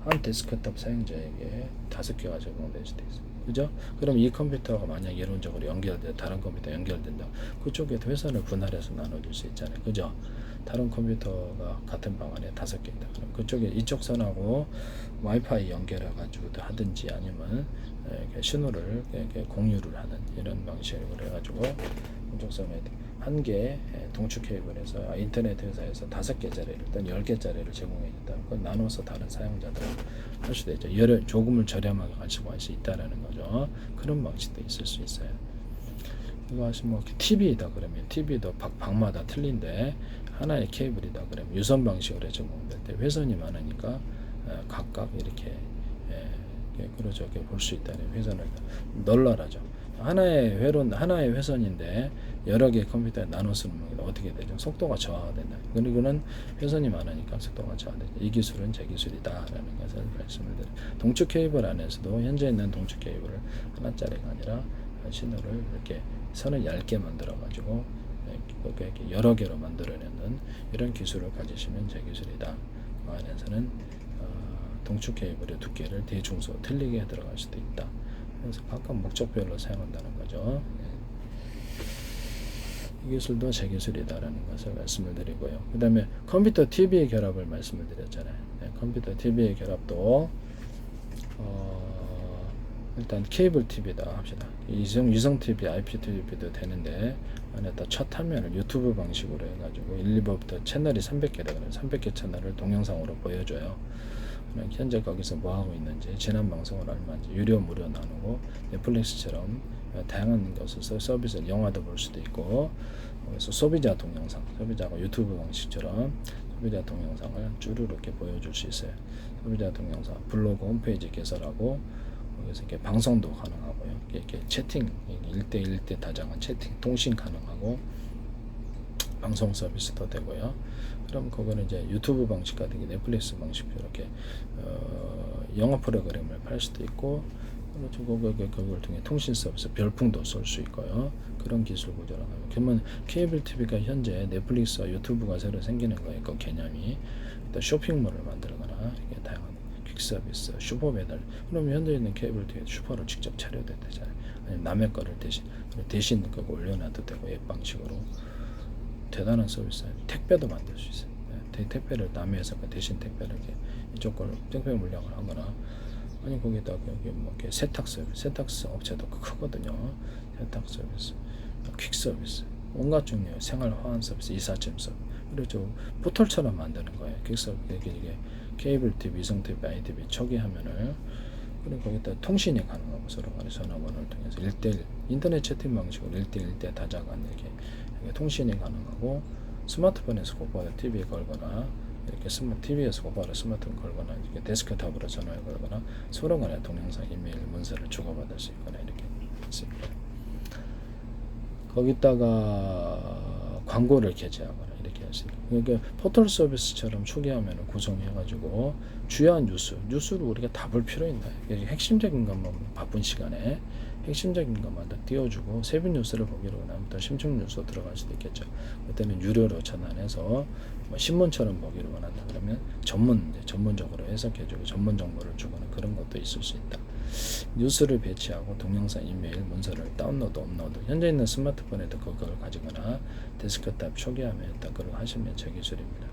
한 데스크탑 사용자에게 5개가 제공될 수도 있어요. 그죠? 그럼 이 컴퓨터가 만약 이론적으로 다른 컴퓨터 연결된다. 그쪽에 회선을 분할해서 나눠줄 수 있잖아요. 그죠? 다른 컴퓨터가 같은 방 안에 5개 있다. 그럼 그쪽에 이쪽 선하고 와이파이 연결해 가지고 하든지 아니면 이렇게 신호를 이렇게 공유를 하는 이런 방식으로 해가지고 이쪽 선에 한 개 동축 케이블에서 인터넷 회사에서 5개짜리를 또는 10개짜리를 제공해 줬다. 그건 나눠서 다른 사용자들 할 수도 있죠. 조금을 저렴하게 가지고 할 수 있다라는 거죠. 그런 방식도 있을 수 있어요. 이거 하시면 TV다 그러면 TV도 방마다 틀린데 하나의 케이블이다 그러면 유선 방식으로 제공될 때 회선이 많으니까 각각 이렇게 그렇죠. 볼 수 있다는 회선을 널널하죠. 하나의 회선인데 여러 개의 컴퓨터에 나눠 쓰는 건 어떻게 되죠? 속도가 저하가 된다. 그리고는 회선이 많으니까 속도가 저하되죠. 이 기술은 제 기술이다라는 것을 말씀을 드려요. 동축 케이블 안에서도 현재 있는 동축 케이블을 하나짜리가 아니라 신호를 이렇게 선을 얇게 만들어 가지고 이렇게 여러 개로 만들어내는 이런 기술을 가지시면 제 기술이다. 그 안에서는 동축 케이블의 두께를 대중소 틀리게 들어갈 수도 있다. 그래서 각각 목적별로 사용한다는 거죠. 이 기술도 제 기술이다라는 것을 말씀을 드리고요. 그 다음에 컴퓨터 TV의 결합을 말씀을 드렸잖아요. 컴퓨터 TV의 결합도 일단 케이블 TV다 합시다. 유성 TV, IPTV도 되는데 안에다 첫 화면을 유튜브 방식으로 해가지고 1, 2부부터 채널이 300개다 그래요. 300개 채널을 동영상으로 보여줘요. 현재 거기서 뭐 하고 있는지, 지난 방송을 얼마인지, 유료 무료 나누고 넷플릭스처럼 다양한 것을 서비스, 영화도 볼 수도 있고, 그래서 소비자 동영상, 소비자가 유튜브 방식처럼 소비자 동영상을 쭈루루 이렇게 보여줄 수 있어요. 소비자 동영상, 블로그 홈페이지 개설하고, 그래서 이렇게 방송도 가능하고요. 이렇게 채팅, 1대1대 다장한 채팅, 통신 가능하고, 방송 서비스도 되고요. 그럼 그거는 이제 유튜브 방식 같은 게 넷플릭스 방식으로 이렇게 영화 프로그램을 팔 수도 있고, 그걸 통해 통신 서비스 별풍도 쏠 수 있고요. 그런 기술 구조라고 하면 그러면 케이블 TV가 현재 넷플릭스와 유튜브가 새로 생기는 거예요. 그 개념이 일단 쇼핑몰을 만들거나 이렇게 다양한 퀵 서비스, 슈퍼 배달. 그럼 현재 있는 케이블 TV 슈퍼를 직접 차려도 되잖아요. 아니면 남의 거를 대신 그거 올려놔도 되고 앱 방식으로. 대단한 서비스. 택배도 만들 수 있어요. 택배를 남의 회사 대신 택배를 이렇게 이쪽 걸 택배 물량을 하거나 아니 거기다 여기 뭐 이렇게 세탁 업체도 크거든요. 세탁 서비스, 퀵 서비스, 온갖 종류의 생활 화환 서비스, 이삿짐 서비스. 그리고 포털처럼 만드는 거예요. 퀵 서비스 이게 케이블 TV, 위성 TV, ITV 초기화면을 그리고 거기다 통신이 가능하고 서로 간에 전화번호를 통해서 1대1 인터넷 채팅 방식으로 1대1대 다자간 이렇게 통신이 가능하고 스마트폰에서 곧바로 TV에 걸거나 이렇게 TV에서 곧바로 스마트폰 걸거나 이렇게 데스크탑으로 전화를 걸거나 서로 간에 동영상, 이메일, 문서를 주고받을 수 있거나 이렇게 있습니다. 거기다가 광고를 게재하거나 이렇게 할 수 있어요. 그러니까 포털 서비스처럼 초기화면을 구성해가지고 주요한 뉴스를 우리가 다 볼 필요 있나요? 핵심적인 것만 바쁜 시간에 핵심적인 것만 다 띄워주고 세부 뉴스를 보기로 하면 더 심층 뉴스로 들어갈 수도 있겠죠. 그때는 유료로 전환해서 뭐 신문처럼 보기로 원한다 그러면 전문적으로 해석해주고 전문 정보를 주거나 그런 것도 있을 수 있다. 뉴스를 배치하고 동영상, 이메일, 문서를 다운로드, 업로드. 현재 있는 스마트폰에도 그걸 가지거나 데스크탑 초기화했다. 그걸 하시면 제 기술입니다.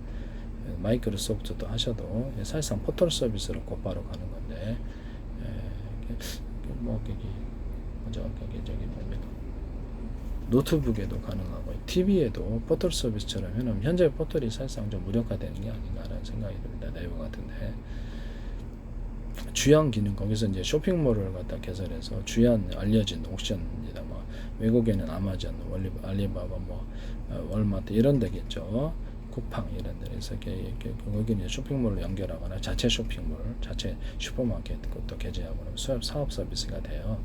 마이크로소프트도 하셔도 사실상 포털 서비스로 곧바로 가는 건데 뭐 저기 뭡니까? 노트북에도 가능하고 TV에도 포털 서비스처럼 해놓으면 현재 포털이 사실상 좀 무력화되는 게 아닌가라는 생각이 듭니다. 네이버 같은데 주연 기능 거기서 이제 쇼핑몰을 갖다 개설해서 주연 알려진 옥션입니다. 뭐 외국에는 아마존, 알리바바, 뭐 월마트 이런 데겠죠. 쿠팡 이런 데에서 거기는 쇼핑몰로 연결하거나 자체 쇼핑몰, 자체 슈퍼마켓 것도 개재하거나 사업 서비스가 돼요.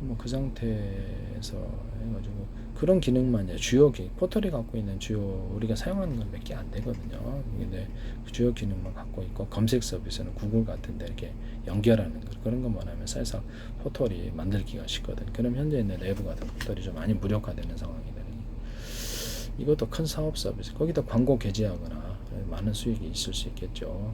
뭐 그 상태에서 해가지고 그런 기능만 주요 포털이 갖고 있는 주요 우리가 사용하는 건 몇 개 안 되거든요. 근데 주요 기능만 갖고 있고 검색 서비스는 구글 같은데 이렇게 연결하는 거 그런 것만 하면 사실상 포털이 만들기가 쉽거든. 그럼 현재 있는 내부 같은 포털이 좀 많이 무력화되는 상황이 되는. 이것도 큰 사업 서비스. 거기다 광고 게재하거나 많은 수익이 있을 수 있겠죠.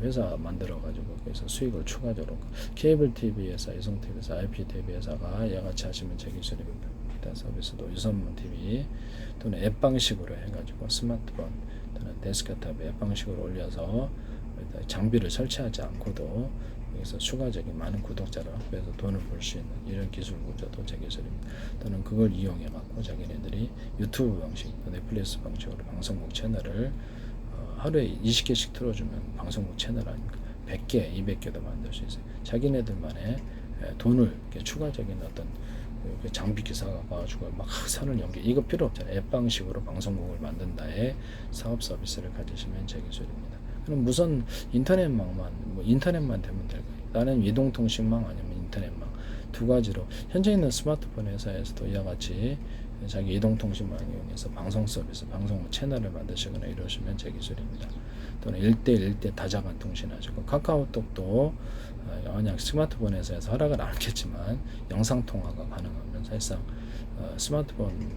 회사 만들어가지고 그래서 수익을 추가적으로 케이블 TV 회사, 유성 TV 회사, IP TV 회사가 이같이 하시면 제 기술입니다. 기타 서비스도 유선문 TV 또는 앱 방식으로 해가지고 스마트폰 또는 데스크탑에 앱 방식으로 올려서 장비를 설치하지 않고도 여기서 추가적인 많은 구독자를 확보해서 돈을 벌 수 있는 이런 기술 구조도 제 기술입니다. 또는 그걸 이용해 갖고 자기네들이 유튜브 방식, 넷플릭스 방식으로 방송국 채널을 하루에 20개씩 틀어주면 방송국 채널 아닙니까? 100개, 200개도 만들 수 있어요. 자기네들만의 돈을 추가적인 어떤 장비 기사가 가지고 막 선을 연계 이거 필요 없잖아요. 앱 방식으로 방송국을 만든다에 사업 서비스를 가지시면 제 기술입니다. 그럼 무선 인터넷망만 인터넷만 되면 될까요? 나는 이동통신망 아니면 인터넷망 두 가지로 현재 있는 스마트폰 회사에서도 이와 같이 자기 이동통신망 이용해서 방송 서비스, 방송 채널을 만드시거나 이러시면 제 기술입니다. 또는 1대1대 다자간 통신하시고 카카오톡도 만약 스마트폰 회사에서 허락을 안 했겠지만 영상 통화가 가능하면 사실상 스마트폰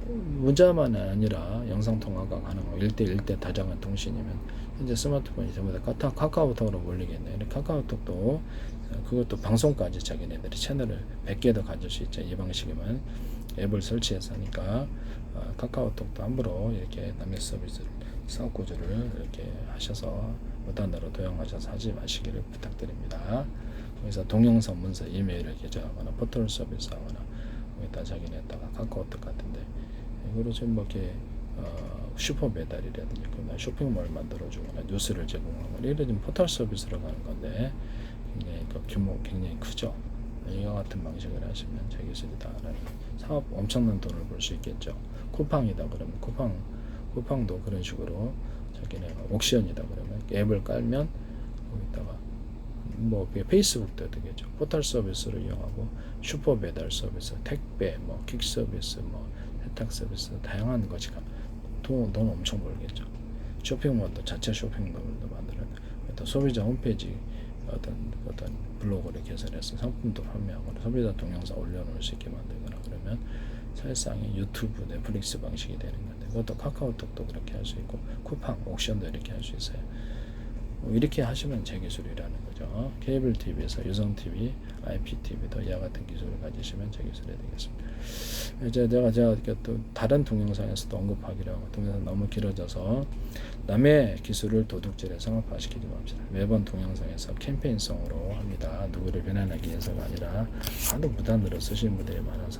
문자만 아니라 영상 통화가 가능하고 1대1대 다자간 통신이면 현재 스마트폰이 전부 다 카카오톡으로 몰리겠네요. 카카오톡도 그것도 방송까지 자기네들이 채널을 100개도 가질 수 있죠. 이 방식이면 앱을 설치해서 하니까 카카오톡도 함부로 이렇게 남의 서비스 사업 구조를 이렇게 하셔서 무단으로 도용하셔서 하지 마시기를 부탁드립니다. 거기서 동영상, 문서, 이메일을 개조하거나 포털 서비스 하거나 거기다 자기네다가 카카오톡 같은데 이거로 좀 뭐 이렇게 슈퍼 배달이라든지 쇼핑몰 만들어주거나 뉴스를 제공하거나 이런 포털 서비스로 가는 건데 굉장히 규모 굉장히 크죠. 이와 같은 방식을 하시면 제 기술이다라는 사업 엄청난 돈을 벌 수 있겠죠. 쿠팡이다 그러면 쿠팡도 그런 식으로 자기네가 옥션이다 그러면 앱을 깔면 거기다가 뭐 페이스북도 되겠죠. 포털 서비스를 이용하고 슈퍼 배달 서비스, 택배, 뭐 퀵 서비스, 뭐 세탁 서비스 다양한 것이 돈 엄청 벌겠죠. 쇼핑몰도 자체 쇼핑몰도 만들어요. 또 소비자 홈페이지 어떤 블로그를 개설해서 상품도 판매하거나 소비자 동영상 올려놓을 수 있게 만들거나 그러면 사실상의 유튜브, 넷플릭스 방식이 되는 건데 그것도 카카오톡도 그렇게 할 수 있고 쿠팡, 옥션도 이렇게 할 수 있어요. 이렇게 하시면 제 기술이라는 거죠. 케이블 TV에서 유성 TV, IPTV도 이와 같은 기술을 가지시면 제 기술이 되겠습니다. 이제 제가 또 다른 동영상에서도 언급하기로 하고 동영상 너무 길어져서 남의 기술을 도둑질에 상업화시키지 맙시다. 매번 동영상에서 캠페인성으로 합니다. 누구를 비난하기 위해서가 아니라 하도 무단으로 쓰시는 분들이 많아서